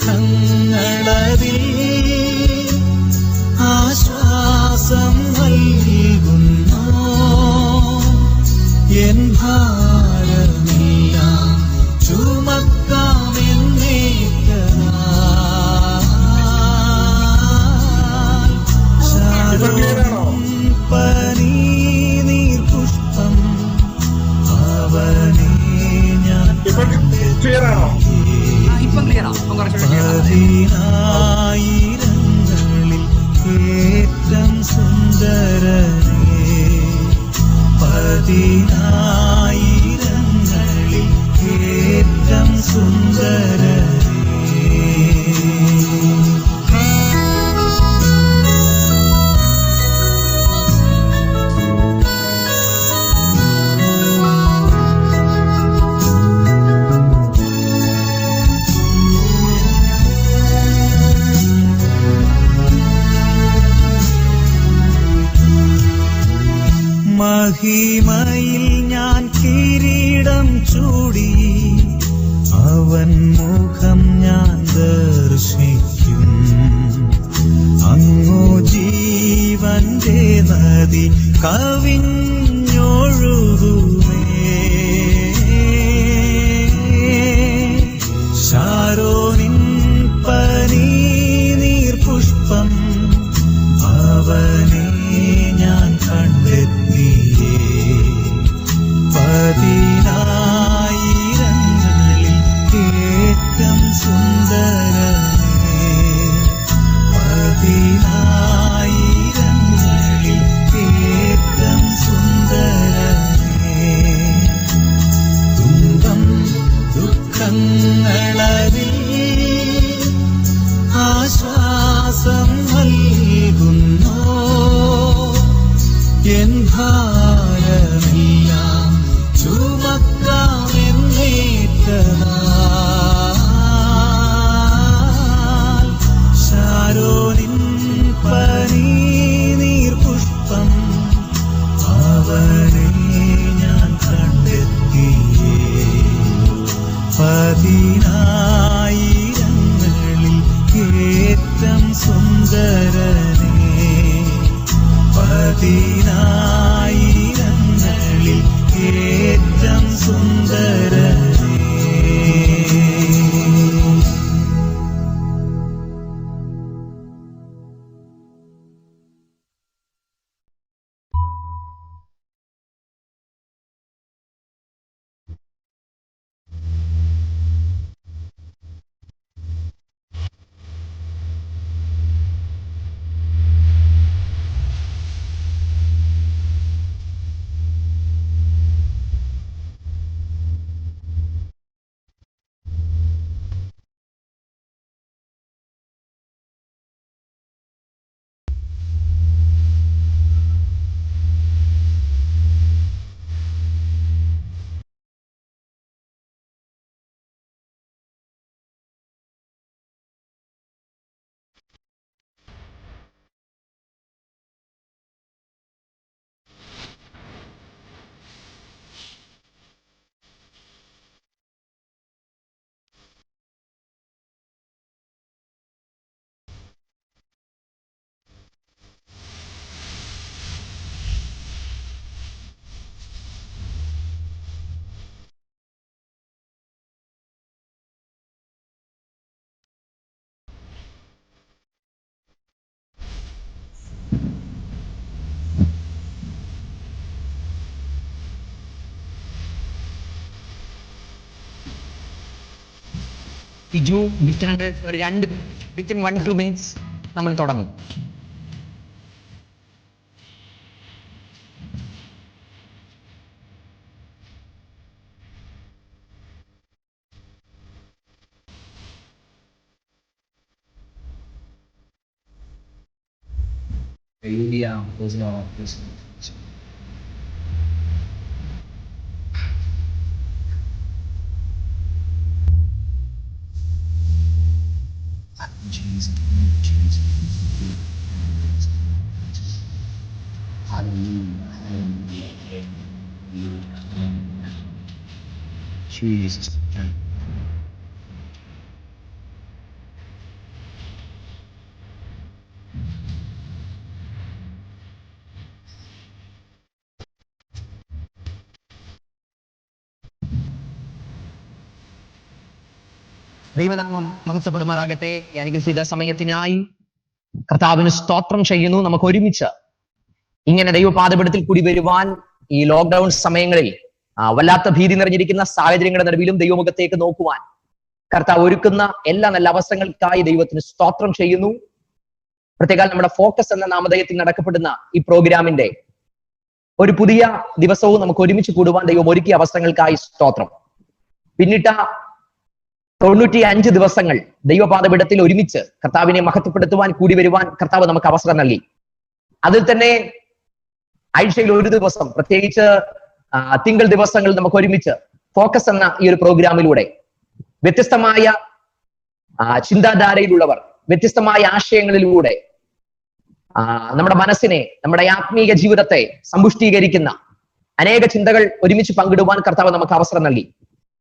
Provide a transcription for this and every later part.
ദുഃഖങ്ങളതിൽ ആശ്വാസം നൽകുന്നു. N ഭാരമെല്ലാം ചുമക്കാമെന്നേറ്റതാൽ Sharon paneer പുഷ്പം അവനെ ഞാൻ പതിനായിരങ്ങളിൽ ഏറ്റം സുന്ദരനേ, പതിനായിരങ്ങളിൽ ഏറ്റം സുന്ദരനേ. മഹിമയിൽ ഞാൻ കിരീടം ചൂടി അവൻ മുഖം ഞാൻ ദർശിക്കും. അങ്ങു ജീവന്റെ നദി കവിഞ്ഞൊഴുകുമേ. ശാരോനിൻ പനീർ പുഷ്പം അവനെ ഞാൻ കണ്ടെത്തിയേ. പതിനായിരങ്ങളിൽ ഏറ്റം സുന്ദരനേ, പതിനായിരങ്ങളിൽ ഏറ്റം സുന്ദരനേ. തുമ്പം ദുഃഖങ്ങളതിൽ ആശ്വാസം നൽകുന്നു. എൻ ഭാരമെല്ലാം ചുമക്കാമെന്നേറ്റതാൽ ശാരോനിൻ പനീർ പുഷ്പം അവനെ ഞാൻ കണ്ടെത്തിയേ. പതിനായിരങ്ങളിൽ ഏറ്റം സുന്ദരനേ, പതിനായിരങ്ങളിൽ ഏറ്റം സുന്ദരനേ. Iju വിത്തിൻ്റെ രണ്ട് വിത്തിൻ 1-2 minutes നമ്മൾ തുടങ്ങും. Jesus. ദൈവനാമം മഹത്വപ്പെടുമാറാകട്ടെ. അനുഗ്രഹീത സമയത്തിനായി കർത്താവിന് സ്തോത്രം ചെയ്യുന്നു. നമുക്ക് ഒരുമിച്ച് ഇങ്ങനെ ദൈവപാദപീഠത്തിൽ കൂടി വരുവാൻ ഈ ലോക്ക്ഡൌൺ സമയങ്ങളിൽ വല്ലാത്ത ഭീതി നിറഞ്ഞിരിക്കുന്ന സാഹചര്യങ്ങളുടെ നടുവിലും ദൈവമുഖത്തേക്ക് നോക്കുവാൻ കർത്താവ് ഒരുക്കുന്ന എല്ലാ നല്ല അവസരങ്ങൾക്കായി ദൈവത്തിന് സ്തോത്രം ചെയ്യുന്നു. പ്രത്യേക നമ്മുടെ ഫോക്കസ് എന്ന നാമധേയത്തിൽ നടക്കപ്പെടുന്ന ഈ പ്രോഗ്രാമിന്റെ ഒരു പുതിയ ദിവസവും നമുക്ക് ഒരുമിച്ച് കൂടുവാൻ ദൈവം ഒരുക്കിയ അവസരങ്ങൾക്കായി സ്തോത്രം. പിന്നിട്ട 95 ദിവസങ്ങൾ ദൈവപാദപീഠത്തിൽ ഒരുമിച്ച് കർത്താവിനെ മഹത്വപ്പെടുത്തുവാൻ കൂടി വരുവാൻ കർത്താവ് നമുക്ക് അവസരം നൽകി. അതിൽ തന്നെ ആഴ്ചയിൽ ഒരു ദിവസം, പ്രത്യേകിച്ച് തിങ്കൾ ദിവസങ്ങൾ നമുക്ക് ഒരുമിച്ച് ഫോക്കസ് എന്ന ഈ ഒരു പ്രോഗ്രാമിലൂടെ വ്യത്യസ്തമായ ചിന്താധാരയിലുള്ളവർ, വ്യത്യസ്തമായ ആശയങ്ങളിലൂടെ നമ്മുടെ മനസ്സിനെ, നമ്മുടെ ആത്മീയ ജീവിതത്തെ സമ്പുഷ്ടീകരിക്കുന്ന അനേക ചിന്തകൾ ഒരുമിച്ച് പങ്കിടുവാൻ കർത്താവ് നമുക്ക് അവസരം നൽകി.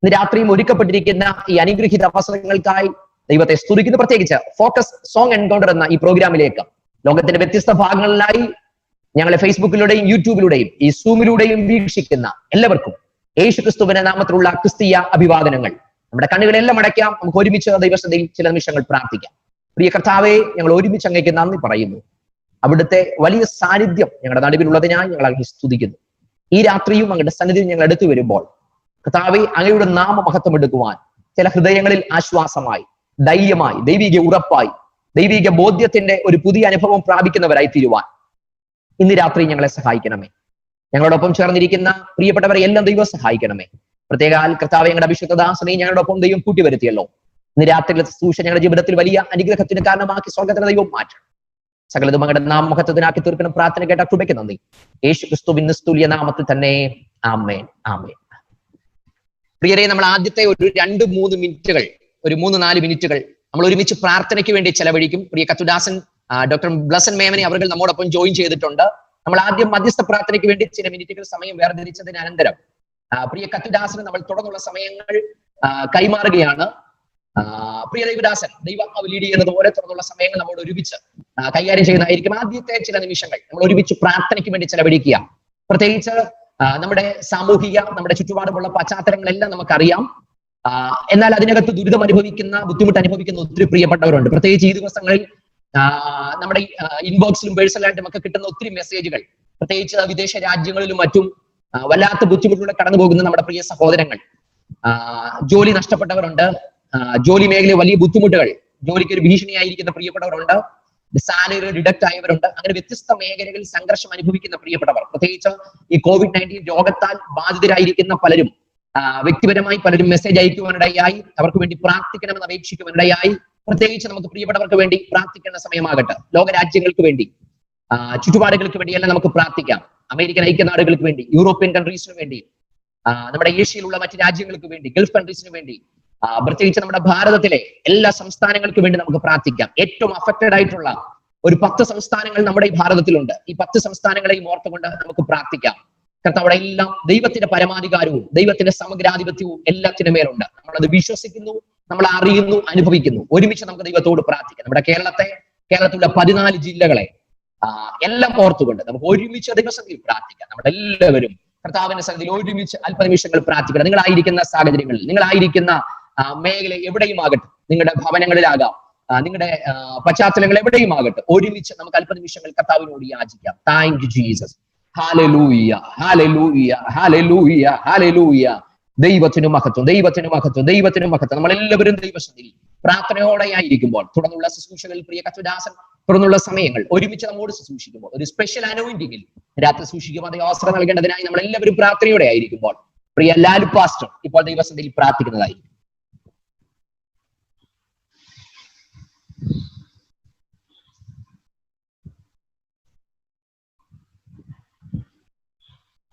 ഇന്ന് രാത്രിയും ഒരുക്കപ്പെട്ടിരിക്കുന്ന ഈ അനുഗ്രഹീത അവസരങ്ങൾക്കായി ദൈവത്തെ സ്തുതിക്കുന്നു. പ്രത്യേകിച്ച് ഫോക്കസ് സോങ് എൻകൗണ്ടർ എന്ന ഈ പ്രോഗ്രാമിലേക്ക് ലോകത്തിന്റെ വ്യത്യസ്ത ഭാഗങ്ങളിലായി ഞങ്ങളെ ഫേസ്ബുക്കിലൂടെയും യൂട്യൂബിലൂടെയും ഈ സൂമിലൂടെയും വീക്ഷിക്കുന്ന എല്ലാവർക്കും യേശു ക്രിസ്തുവിന്റെ നാമത്തിലുള്ള ക്രിസ്തീയ അഭിവാദനങ്ങൾ. നമ്മുടെ കണ്ണുകളെല്ലാം അടയ്ക്കാം. നമുക്ക് ഒരുമിച്ച് ദൈവസന്നിധിയിൽ ചില നിമിഷങ്ങൾ പ്രാർത്ഥിക്കാം. പ്രിയ കർത്താവെ, ഞങ്ങൾ ഒരുമിച്ച് അങ്ങേക്ക് നന്ദി പറയുന്നു. അവിടുത്തെ വലിയ സാന്നിധ്യം ഞങ്ങളുടെ നടുവിലുള്ളതിനായി ഞങ്ങൾ അങ്ങ് സ്തുതിക്കുന്നു. ഈ രാത്രിയും അങ്ങയുടെ സന്നിധിയിൽ ഞങ്ങൾ എടുത്തു വരുമ്പോൾ കർത്താവെ, അങ്ങയുടെ നാമ മഹത്വം എടുക്കുവാൻ ചില ഹൃദയങ്ങളിൽ ആശ്വാസമായി, ധൈര്യമായി, ദൈവിക ഉറപ്പായി, ദൈവിക ബോധ്യത്തിന്റെ ഒരു പുതിയ അനുഭവം പ്രാപിക്കുന്നവരായി തീരുവാൻ ഇന്ന് രാത്രി ഞങ്ങളെ സഹായിക്കണമേ. ഞങ്ങളോടൊപ്പം ചേർന്നിരിക്കുന്ന പ്രിയപ്പെട്ടവരെ എല്ലാം ദൈവം സഹായിക്കണമേ. പ്രത്യേക കർത്താവെ, ഞങ്ങളുടെ അഭിഷിക്തദാസനെ ഞങ്ങളോടൊപ്പം ദൈവം കൂട്ടിവരുത്തിയല്ലോ. ഇന്ന് രാത്രിയിലെ ശുശ്രൂഷ ഞങ്ങളുടെ ജീവിതത്തിൽ വലിയ അനുഗ്രഹത്തിന് കാരണമാക്കി സ്വർഗത്തിലെ ദൈവം മാറ്റണം. സകലതും അങ്ങയുടെ നാമമഹത്വത്തിനാക്കി തീർക്കണം. പ്രാർത്ഥന കേട്ട കൃപയ്ക്ക് നന്ദി. യേശു ക്രിസ്തുവിൻ നിസ്തുല്യ നാമത്തിൽ തന്നെ ആമേൻ, ആമേൻ. പ്രിയരെ, നമ്മൾ ആദ്യത്തെ ഒരു 2-3 മിനിറ്റുകൾ, ഒരു 3-4 മിനിറ്റുകൾ നമ്മൾ ഒരുമിച്ച് പ്രാർത്ഥനയ്ക്ക് വേണ്ടി ചെലവഴിക്കും. പ്രിയ കത്തുദാസൻ ഡോക്ടർ ബ്ലസൻ മേമനെ അവർ നമ്മോടൊപ്പം ജോയിൻ ചെയ്തിട്ടുണ്ട്. നമ്മൾ ആദ്യം മധ്യസ്ഥ പ്രാർത്ഥനയ്ക്ക് വേണ്ടി ചില മിനിറ്റുകൾ സമയം വേർതിരിച്ചതിന് അനന്തരം പ്രിയ കത്തുദാസന് നമ്മൾ തുടർന്നുള്ള സമയങ്ങൾ കൈമാറുകയാണ്. പ്രിയ ദൈവദാസൻ ദൈവാത്മാവ് ലീഡ് ചെയ്യുന്നത് പോലെ തുടർന്നുള്ള സമയങ്ങൾ നമ്മൾ ഒരുമിച്ച് കൈകാര്യം ചെയ്യുന്നതായിരിക്കും. ആദ്യത്തെ ചില നിമിഷങ്ങൾ നമ്മൾ ഒരുമിച്ച് പ്രാർത്ഥനയ്ക്ക് വേണ്ടി ചെലവഴിക്കുക. പ്രത്യേകിച്ച് നമ്മുടെ സാമൂഹിക, നമ്മുടെ ചുറ്റുപാടുമുള്ള പശ്ചാത്തലങ്ങളെല്ലാം നമുക്കറിയാം. എന്നാൽ അതിനകത്ത് ദുരിതം അനുഭവിക്കുന്ന, ബുദ്ധിമുട്ട് അനുഭവിക്കുന്ന ഒത്തിരി പ്രിയപ്പെട്ടവരുണ്ട്. പ്രത്യേകിച്ച് ഈ ദിവസങ്ങളിൽ നമ്മുടെ ഇൻബോക്സിലും പേഴ്സണലായിട്ടും ഒക്കെ കിട്ടുന്ന ഒത്തിരി മെസ്സേജുകൾ, പ്രത്യേകിച്ച് വിദേശ രാജ്യങ്ങളിലും മറ്റും വല്ലാത്ത ബുദ്ധിമുട്ടിലൂടെ കടന്നു പോകുന്ന നമ്മുടെ പ്രിയ സഹോദരങ്ങൾ, ജോലി നഷ്ടപ്പെട്ടവരുണ്ട്, ജോലി മേഖലയിൽ വലിയ ബുദ്ധിമുട്ടുകൾ, ജോലിക്ക് ഒരു ഭീഷണിയായിരിക്കുന്ന പ്രിയപ്പെട്ടവരുണ്ട്, സാലറി ഡിഡക്ട് ആയവരുണ്ട്. അങ്ങനെ വ്യത്യസ്ത മേഖലകളിൽ സംഘർഷം അനുഭവിക്കുന്ന പ്രിയപ്പെട്ടവർ, പ്രത്യേകിച്ച് ഈ COVID-19 രോഗത്താൽ ബാധിതരായിരിക്കുന്ന പലരും വ്യക്തിപരമായി പലരും മെസ്സേജ് അയക്കുവാനിടയായി, അവർക്ക് വേണ്ടി പ്രാർത്ഥിക്കണമെന്ന് അപേക്ഷിക്കുവാനിടയായി. പ്രത്യേകിച്ച് നമുക്ക് പ്രിയപ്പെട്ടവർക്ക് വേണ്ടി പ്രാർത്ഥിക്കേണ്ട സമയമാകട്ടെ. ലോകരാജ്യങ്ങൾക്ക് വേണ്ടി, ചുറ്റുപാടുകൾക്ക് വേണ്ടി എല്ലാം നമുക്ക് പ്രാർത്ഥിക്കാം. അമേരിക്കൻ ഐക്യനാടുകൾക്ക് വേണ്ടി, യൂറോപ്യൻ കൺട്രീസിന് വേണ്ടി, നമ്മുടെ ഏഷ്യയിലുള്ള മറ്റ് രാജ്യങ്ങൾക്ക് വേണ്ടി, ഗൾഫ് കൺട്രീസിന് വേണ്ടി, പ്രത്യേകിച്ച് നമ്മുടെ ഭാരതത്തിലെ എല്ലാ സംസ്ഥാനങ്ങൾക്ക് വേണ്ടി നമുക്ക് പ്രാർത്ഥിക്കാം. ഏറ്റവും അഫക്റ്റഡ് ആയിട്ടുള്ള ഒരു 10 സംസ്ഥാനങ്ങൾ നമ്മുടെ ഈ ഭാരതത്തിലുണ്ട്. ഈ 10 സംസ്ഥാനങ്ങളെയും ഓർത്തുകൊണ്ട് നമുക്ക് പ്രാർത്ഥിക്കാം. കർത്താവ് എല്ലാം ദൈവത്തിന്റെ പരമാധികാരവും ദൈവത്തിന്റെ സമഗ്രാധിപത്യവും എല്ലാത്തിനും മേലുണ്ട്. നമ്മളത് വിശ്വസിക്കുന്നു, നമ്മൾ അറിയുന്നു, അനുഭവിക്കുന്നു. ഒരുമിച്ച് നമുക്ക് ദൈവത്തോട് പ്രാർത്ഥിക്കാം. നമ്മുടെ കേരളത്തിലുള്ള 14 ജില്ലകളെ എല്ലാം ഓർത്തുകൊണ്ട് നമുക്ക് ഒരുമിച്ച് ദൈവസന്നിധിയിൽ പ്രാർത്ഥിക്കാം. നമ്മളെല്ലാവരും കർത്താവിന്റെ സന്നിധിയിൽ ഒരുമിച്ച് അല്പനിമിഷങ്ങൾ പ്രാർത്ഥിക്കണം. നിങ്ങളായിരിക്കുന്ന സാഹചര്യങ്ങളിൽ, നിങ്ങളായിരിക്കുന്ന മേഖല എവിടെയും ആകട്ടെ, നിങ്ങളുടെ ഭവനങ്ങളിലാകാം, നിങ്ങളുടെ പശ്ചാത്തലങ്ങൾ എവിടെയും ആകട്ടെ, ഒരുമിച്ച് നമുക്ക് അല്പനിമിഷങ്ങൾ കർത്താവിനോട് യാചിക്കാം. Thank you Jesus. Hallelujah, hallelujah, hallelujah, hallelujah. ദൈവത്തിനു മഹത്വം, ദൈവത്തിനു മഹത്വം, ദൈവത്തിനു മഹത്വം. നമ്മളെല്ലാവരും ദൈവസന്നിധിയിൽ പ്രാർത്ഥനയോടെയായിരിക്കുമ്പോൾ, തുടർന്നുള്ള ശുശ്രൂഷകളിൽ പ്രിയ കത്തുദാസൻ തുടർന്നുള്ള സമയങ്ങൾ ഒരുമിച്ച് നമ്മോട് ശുശ്രൂഷിക്കുമ്പോൾ, ഒരു സ്പെഷ്യൽ അനോയിന്റിങ്ങിൽ രാത്രി സൂക്ഷിക്കുമ്പോൾ അതേ അവസരം നൽകേണ്ടതിനായി നമ്മൾ എല്ലാവരും പ്രാർത്ഥനയോടെ ആയിരിക്കുമ്പോൾ പ്രിയ ലാൽ പാസ്റ്റർ ഇപ്പോൾ ദൈവസന്നിധിയിൽ പ്രാർത്ഥിക്കുന്നതായിരിക്കും.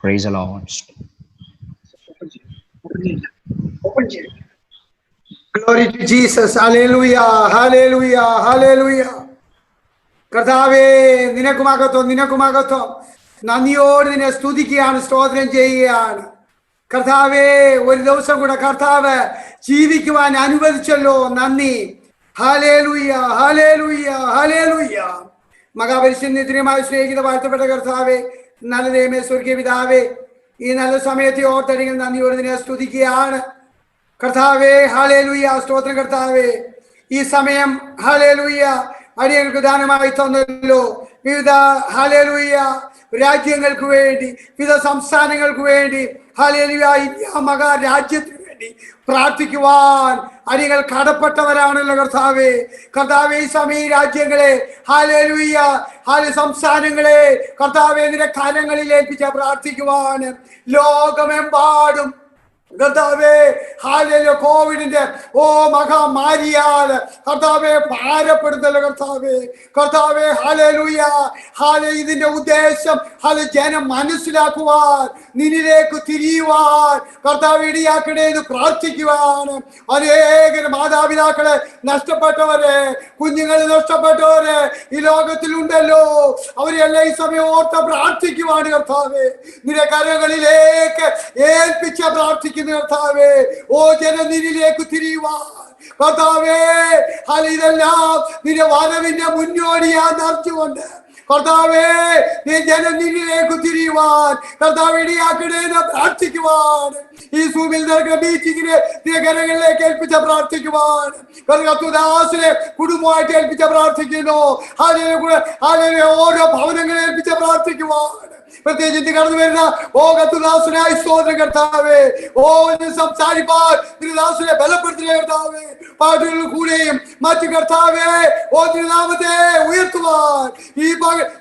Praise the Lord. Glory to Jesus. Hallelujah. Hallelujah. Hallelujah. കർത്താവേ, നിനക്കുമാകത്തോ നന്ദിയോട് നിന്നെ സ്തുതിക്കുകയാണ്, സ്തോത്രം ചെയ്യുകയാണ്. കർത്താവേ, ഒരു ദിവസം കൂടെ കർത്താവ് ജീവിക്കുവാൻ അനുവദിച്ചല്ലോ, നന്ദി. Hallelujah, hallelujah, hallelujah. മഹാപരിശുദ്ധമായ സ്നേഹിത വാഴ്ത്തപ്പെട്ട കർത്താവേ, നല്ല ദൈവമേ, സ്വർഗീയ പിതാവേ, ഈ നല്ല സമയത്തെ ഓർത്തടികൾ നന്ദിയോട് നിന്നെ സ്തുതിക്കുകയാണ്. കർത്താവേ ഹല്ലേലൂയ, സ്തോത്രം കർത്താവേ. ഈ സമയം ഹല്ലേലൂയ അടിയങ്ങൾക്ക് ദാനമായി തന്നല്ലോ. വിവിധ ഹല്ലേലൂയ രാജ്യങ്ങൾക്ക് വേണ്ടി, വിവിധ സംസ്ഥാനങ്ങൾക്ക് വേണ്ടി, ഹല്ലേലൂയ ഇന്ത്യ മഹാരാജ്യത്തിന് വേണ്ടി പ്രാർത്ഥിക്കുവാൻ അടിയങ്ങൾ കടപ്പെട്ടവരാണല്ലോ കർത്താവേ. കർത്താവേ ഈ സമയം രാജ്യങ്ങളെ ഹല്ലേലൂയ സംസ്ഥാനങ്ങളെ കർത്താവേ നിന്റെ കരങ്ങളിൽ ഏൽപ്പിച്ച പ്രാർത്ഥിക്കുവാൻ ലോകമെമ്പാടും കർത്താവേ ഹല്ലേലൂയ കോവിഡിന്റെ മഹാമാരിയാൽ കർത്താവേ ഭാരപ്പെടുന്നല്ലോ കർത്താവേ. കർത്താവേ ഹല്ലേലൂയ ഇതിന്റെ ഉദ്ദേശം ജനം മനസ്സിലാക്കുവാൻ, നിന്നിലേക്ക് തിരിയുവാൻ കർത്താവ് ഇടിയാക്കണേ എന്ന് പ്രാർത്ഥിക്കുവാൻ. അനേകം മാതാപിതാക്കളെ നഷ്ടപ്പെട്ടവരെ, കുഞ്ഞുങ്ങളെ നഷ്ടപ്പെട്ടവരെ ഈ ലോകത്തിലുണ്ടല്ലോ. അവരെല്ലാം ഈ സമയം ഓർത്ത് പ്രാർത്ഥിക്കുവാൻ കർത്താവേ നിന്റെ കരങ്ങളിലേക്ക് ഏൽപ്പിച്ച പ്രാർത്ഥിക്കുന്നു കർത്താവേ. ജനം നിന്നിലേക്ക് തിരിയുവാൻ കർത്താവേ ഇതെല്ലാം നിന്റെ വരവിന്റെ മുന്നോടിയാന്ന് അറിഞ്ഞുകൊണ്ട് കർത്താവേ നീ ജനം നിന്നിലേക്ക് തിരിയുവാൻ കർത്താവ് ഇടിയാക്കണേന്ന് പ്രാർത്ഥിക്കുവാൻ. ഈ സൂമിൽ നടക്കുന്ന മീറ്റിങ്ങിന് നിന്റെ കരങ്ങളിലേക്ക് ഏൽപ്പിച്ച പ്രാർത്ഥിക്കുവാൻ. കർത്താവിനെ കുടുംബമായിട്ട് ഏൽപ്പിച്ച പ്രാർത്ഥിക്കുന്നു. ഓരോ ഭവനങ്ങളെ ഏൽപ്പിച്ച പ്രാർത്ഥിക്കുവാൻ. പ്രത്യേകിച്ച് കടന്നു വരുന്ന കർത്താവിനായി സ്തോത്രം കർത്താവേ. സംസാരിപ്പാൻ തിരുദാസനെ ബലപ്പെടുത്തുന്ന കർത്താവേ. പാട്ടുകളിൽ കൂടെയും മറ്റു കർത്താവേ തിരുനാമത്തെ ഉയർത്തുവാൻ ഈ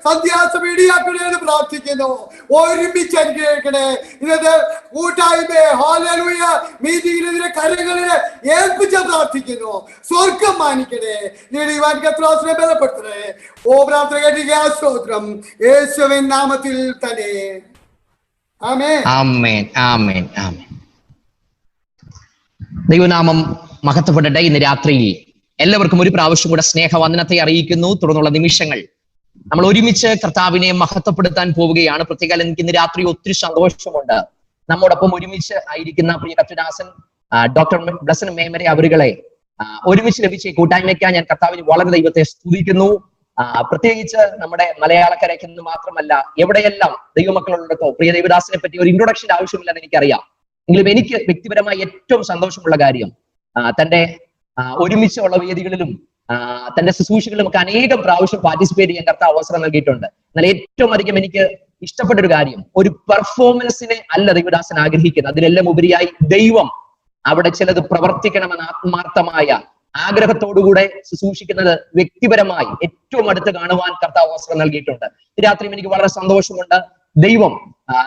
സന്ധ്യാസമയം ഇടിയാക്കണേന്ന് പ്രാർത്ഥിക്കുന്നു. ഒരുമിച്ച് അനുഗ്രഹിക്കണേ. ഇന്നത്തെ കൂട്ടായ്മ ഹല്ലേലൂയ മീറ്റിംഗിനെതിരെ കരങ്ങളിൽ ഏൽപ്പിച്ച പ്രാർത്ഥിക്കുന്നു. സ്വർഗം മാനിക്കണേ. നീടിവാൻ കർത്താവിനെ ബലപ്പെടുത്തണേ. പ്രാർത്ഥന കേട്ടിരിക്കുക. സ്തോത്രം യേശുവിൻ നാമത്തിൽ തന്നെ. ആമേൻ ആമേൻ ആമേൻ ആമേൻ. ദൈവനാമം മഹത്വപ്പെടട്ടെ. ഇന്ന് രാത്രിയിൽ എല്ലാവർക്കും ഒരു പ്രാവശ്യം കൂടെ സ്നേഹവന്ദനത്തെ അറിയിക്കുന്നു. തുടർന്നുള്ള നിമിഷങ്ങൾ നമ്മൾ ഒരുമിച്ച് കർത്താവിനെ മഹത്വപ്പെടുത്താൻ പോവുകയാണ്. പ്രത്യേകം എനിക്ക് ഇന്ന് രാത്രി ഒത്തിരി സന്തോഷമുണ്ട്. നമ്മോടൊപ്പം ഒരുമിച്ച് ആയിരിക്കുന്ന പ്രിയ കർത്തദാസൻ ഡോക്ടർ ബ്ലസൻ മേമരെ അവരുകളെ ഒരുമിച്ച് ലഭിച്ച ഈ കൂട്ടായ്മയ്ക്കാൻ ഞാൻ കർത്താവിന് വളരെ ദൈവത്തെ സ്തുതിക്കുന്നു. പ്രത്യേകിച്ച് നമ്മുടെ മലയാളക്കരയ്ക്ക് എന്ന് മാത്രമല്ല, എവിടെയെല്ലാം ദൈവമക്കളുള്ളതോ പ്രിയ ദൈവദാസിനെ പറ്റി ഒരു ഇൻട്രൊഡക്ഷൻ ആവശ്യമില്ലെന്ന് എനിക്കറിയാം. എങ്കിലും എനിക്ക് വ്യക്തിപരമായി ഏറ്റവും സന്തോഷമുള്ള കാര്യം തന്റെ ഒരുമിച്ചുള്ള വേദികളിലും തന്റെ ശുശ്രൂഷകളിലും ഒക്കെ അനേകം പ്രാവശ്യം പാർട്ടിസിപ്പേറ്റ് ചെയ്യാൻ കർത്താവ് അവസരം നൽകിയിട്ടുണ്ട്. എന്നാൽ ഏറ്റവും അധികം എനിക്ക് ഇഷ്ടപ്പെട്ട ഒരു കാര്യം, ഒരു പെർഫോമൻസിനെ അല്ല ദൈവദാസൻ ആഗ്രഹിക്കുന്നത്. അതിലെല്ലാം ഉപരിയായി ദൈവം അവിടെ ചിലത് പ്രവർത്തിക്കണമെന്ന് ആത്മാർത്ഥമായ ആഗ്രഹത്തോടുകൂടെ ശുശ്രൂഷിക്കുന്നത് വ്യക്തിപരമായി ഏറ്റവും അടുത്ത് കാണുവാൻ കർത്താവ് അവസരം നൽകിയിട്ടുണ്ട്. രാത്രിയും എനിക്ക് വളരെ സന്തോഷമുണ്ട്. ദൈവം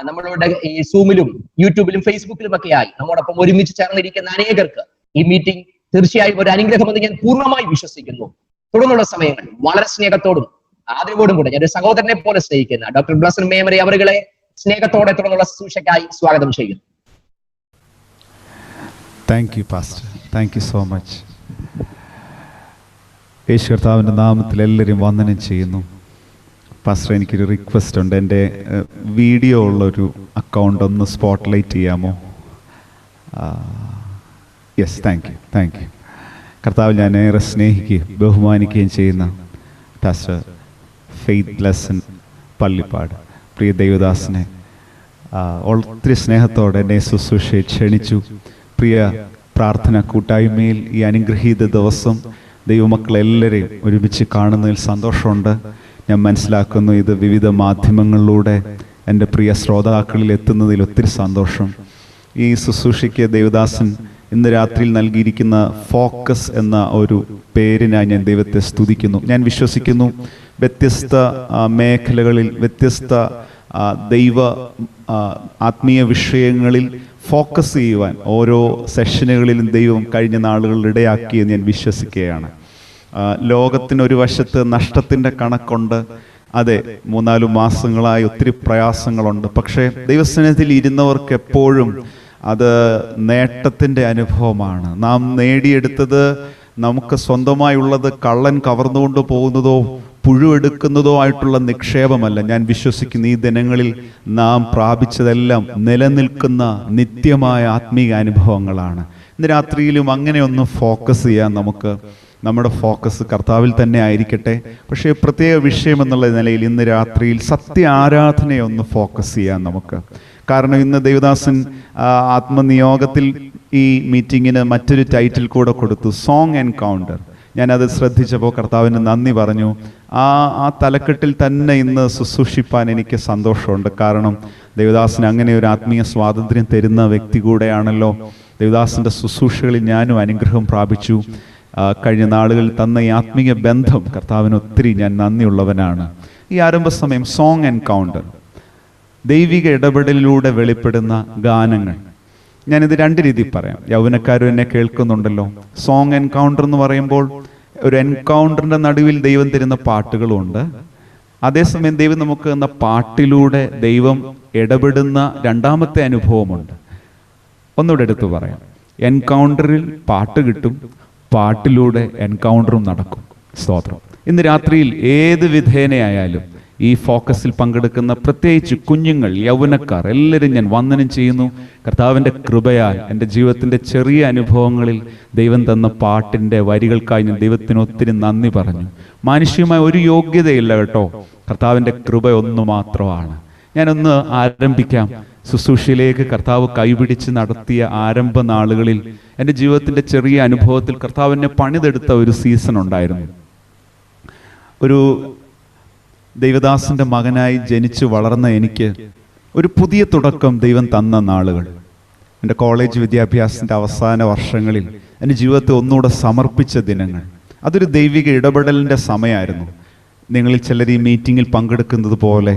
നമ്മളുടെ ഈ സൂമിലും യൂട്യൂബിലും ഫേസ്ബുക്കിലും ഒക്കെ ആയി നമ്മോടൊപ്പം ഒരുമിച്ച് ചേർന്നിരിക്കുന്ന അനേകർക്ക് ഈ മീറ്റിംഗ് തീർച്ചയായും ഒരു അനുഗ്രഹമെന്ന് ഞാൻ പൂർണ്ണമായി വിശ്വസിക്കുന്നു. തുടർന്നുള്ള സമയങ്ങൾ വളരെ സ്നേഹത്തോടും ആദരവോടും കൂടെ ഞാൻ ഒരു സഹോദരനെ പോലെ സ്നേഹിക്കുന്ന ഡോക്ടർ ബ്ലസൻ മേമരെ അവരുകളെ സ്നേഹത്തോടെ തുടർന്നുള്ള ശുശ്രൂഷയ്ക്കായി സ്വാഗതം ചെയ്യുന്നു. Thank you pastor, thank you so much. യേശു കർത്താവിൻ്റെ നാമത്തിൽ എല്ലാവരും വന്ദനം ചെയ്യുന്നു. പാസ്റ്റർ, എനിക്കൊരു റിക്വസ്റ്റ് ഉണ്ട്. എൻ്റെ വീഡിയോ ഉള്ളൊരു അക്കൗണ്ട് ഒന്ന് സ്പോട്ട്ലൈറ്റ് ചെയ്യാമോ? Yes, thank you. കർത്താവ് ഞാൻ ഏറെ സ്നേഹിക്കുകയും ബഹുമാനിക്കുകയും ചെയ്യുന്ന പാസ്റ്റർ ഫെയ്ത്ത് ബ്ലസൻ പള്ളിപ്പാട് പ്രിയ ദൈവദാസനെ ഒത്തിരി സ്നേഹത്തോടെ എന്നെ ശുശ്രൂഷയെ ക്ഷണിച്ചു. പ്രിയ പ്രാർത്ഥന കൂട്ടായ്മയിൽ ഈ അനുഗ്രഹീത ദിവസം ദൈവമക്കളെല്ലാവരെയും ഒരുമിച്ച് കാണുന്നതിൽ സന്തോഷമുണ്ട്. ഞാൻ മനസ്സിലാക്കുന്നു ഇത് വിവിധ മാധ്യമങ്ങളിലൂടെ എൻ്റെ പ്രിയ ശ്രോതാക്കളിൽ എത്തുന്നതിൽ ഒത്തിരി സന്തോഷം. ഈ ശുശ്രൂഷയ്ക്ക് ദേവദാസൻ ഇന്ന് രാത്രിയിൽ നൽകിയിരിക്കുന്ന ഫോക്കസ് എന്ന ഒരു പേരിനായി ഞാൻ ദൈവത്തെ സ്തുതിക്കുന്നു. ഞാൻ വിശ്വസിക്കുന്നു വ്യത്യസ്ത മേഖലകളിൽ വ്യത്യസ്ത ദൈവ ആത്മീയ വിഷയങ്ങളിൽ ഫോക്കസ് ചെയ്യുവാൻ ഓരോ സെഷനുകളിലും ദൈവം കഴിഞ്ഞ നാളുകളിൽ ഇടയാക്കിയെന്ന് ഞാൻ വിശ്വസിക്കുകയാണ്. ലോകത്തിനൊരു വശത്ത് നഷ്ടത്തിൻ്റെ കണക്കുണ്ട്. അതെ, 3-4 മാസങ്ങളായി ഒത്തിരി പ്രയാസങ്ങളുണ്ട്. പക്ഷേ ദൈവസന്നിധിയിൽ ഇരുന്നവർക്ക് എപ്പോഴും അത് നേട്ടത്തിൻ്റെ അനുഭവമാണ്. നാം നേടിയെടുത്തത് നമുക്ക് സ്വന്തമായുള്ളത് കള്ളൻ കവർന്നുകൊണ്ട് പോകുന്നതോ പുഴുവെടുക്കുന്നതോ ആയിട്ടുള്ള നിക്ഷേപമല്ല. ഞാൻ വിശ്വസിക്കുന്ന ഈ ദിനങ്ങളിൽ നാം പ്രാപിച്ചതെല്ലാം നിലനിൽക്കുന്ന നിത്യമായ ആത്മീയ അനുഭവങ്ങളാണ്. ഇന്ന് രാത്രിയിലും അങ്ങനെ ഒന്ന് ഫോക്കസ് ചെയ്യാൻ നമുക്ക്, നമ്മുടെ ഫോക്കസ് കർത്താവിൽ തന്നെ ആയിരിക്കട്ടെ. പക്ഷേ പ്രത്യേക വിഷയം എന്നുള്ള നിലയിൽ ഇന്ന് രാത്രിയിൽ സത്യ ആരാധനയെ ഒന്ന് ഫോക്കസ് ചെയ്യാൻ നമുക്ക്. കാരണം ഇന്ന് ദേവദാസൻ ആത്മനിയോഗത്തിൽ ഈ മീറ്റിങ്ങിന് മറ്റൊരു ടൈറ്റിൽ കൂടെ കൊടുത്തു, സോങ് എൻകൗണ്ടർ. ഞാനത് ശ്രദ്ധിച്ചപ്പോൾ കർത്താവിന് നന്ദി പറഞ്ഞു. ആ തലക്കെട്ടിൽ തന്നെ ഇന്ന് ശുശ്രൂഷിപ്പാൻ എനിക്ക് സന്തോഷമുണ്ട്. കാരണം ദേവദാസന് അങ്ങനെ ഒരു ആത്മീയ സ്വാതന്ത്ര്യം തരുന്ന വ്യക്തി കൂടെയാണല്ലോ. ദേവദാസൻ്റെ ശുശ്രൂഷകളിൽ ഞാനും അനുഗ്രഹം പ്രാപിച്ചു. കഴിഞ്ഞ നാളുകളിൽ തന്ന ഈ ആത്മീയ ബന്ധം കർത്താവിന് ഒത്തിരി ഞാൻ നന്ദിയുള്ളവനാണ്. ഈ ആരംഭ സമയം സോങ് എൻകൗണ്ടർ, ദൈവിക ഇടപെടലിലൂടെ വെളിപ്പെടുന്ന ഗാനങ്ങൾ. ഞാനിത് രണ്ട് രീതിയിൽ പറയാം. യൗവനക്കാരും എന്നെ കേൾക്കുന്നുണ്ടല്ലോ. സോങ് എൻകൗണ്ടർ എന്ന് പറയുമ്പോൾ ഒരു എൻകൗണ്ടറിന്റെ നടുവിൽ ദൈവം തരുന്ന പാട്ടുകളുമുണ്ട്. അതേസമയം ദൈവം നമുക്ക് തന്ന പാട്ടിലൂടെ ദൈവം ഇടപെടുന്ന രണ്ടാമത്തെ അനുഭവമുണ്ട്. ഒന്നുകൂടെ എടുത്തു പറയാം. എൻകൗണ്ടറിൽ പാട്ട് കിട്ടും, പാട്ടിലൂടെ എൻകൗണ്ടറും നടക്കും. സ്തോത്രം. ഇന്ന് രാത്രിയിൽ ഏത് വിധേനയായാലും ഈ ഫോക്കസിൽ പങ്കെടുക്കുന്ന പ്രത്യേകിച്ച് കുഞ്ഞുങ്ങൾ, യൗവനക്കാർ എല്ലാവരും ഞാൻ വന്ദനം ചെയ്യുന്നു. കർത്താവിൻ്റെ കൃപയാൽ എൻ്റെ ജീവിതത്തിൻ്റെ ചെറിയ അനുഭവങ്ങളിൽ ദൈവം തന്ന പാട്ടിൻ്റെ വരികൾക്കായി ഞാൻ ദൈവത്തിന് ഒത്തിരി നന്ദി പറഞ്ഞു. മാനുഷികമായ ഒരു യോഗ്യതയില്ല കേട്ടോ, കർത്താവിൻ്റെ കൃപ ഒന്ന് മാത്രമാണ്. ഞാനൊന്ന് ആരംഭിക്കാം. ശുശ്രൂഷയിലേക്ക് കർത്താവ് കൈപിടിച്ച് നടത്തിയ ആരംഭ നാളുകളിൽ എൻ്റെ ജീവിതത്തിൻ്റെ ചെറിയ അനുഭവത്തിൽ കർത്താവിനെ പണിതെടുത്ത ഒരു സീസൺ ഉണ്ടായിരുന്നു. ഒരു ദൈവദാസന്റെ മകനായി ജനിച്ചു വളർന്ന എനിക്ക് ഒരു പുതിയ തുടക്കം ദൈവം തന്ന നാളുകൾ. എൻ്റെ കോളേജ് വിദ്യാഭ്യാസത്തിൻ്റെ അവസാന വർഷങ്ങളിൽ എൻ്റെ ജീവിതത്തെ ഒന്നുകൂടെ സമർപ്പിച്ച ദിനങ്ങൾ. അതൊരു ദൈവിക ഇടപെടലിൻ്റെ സമയമായിരുന്നു. നിങ്ങളിൽ ചിലർ ഈ മീറ്റിങ്ങിൽ പങ്കെടുക്കുന്നത് പോലെ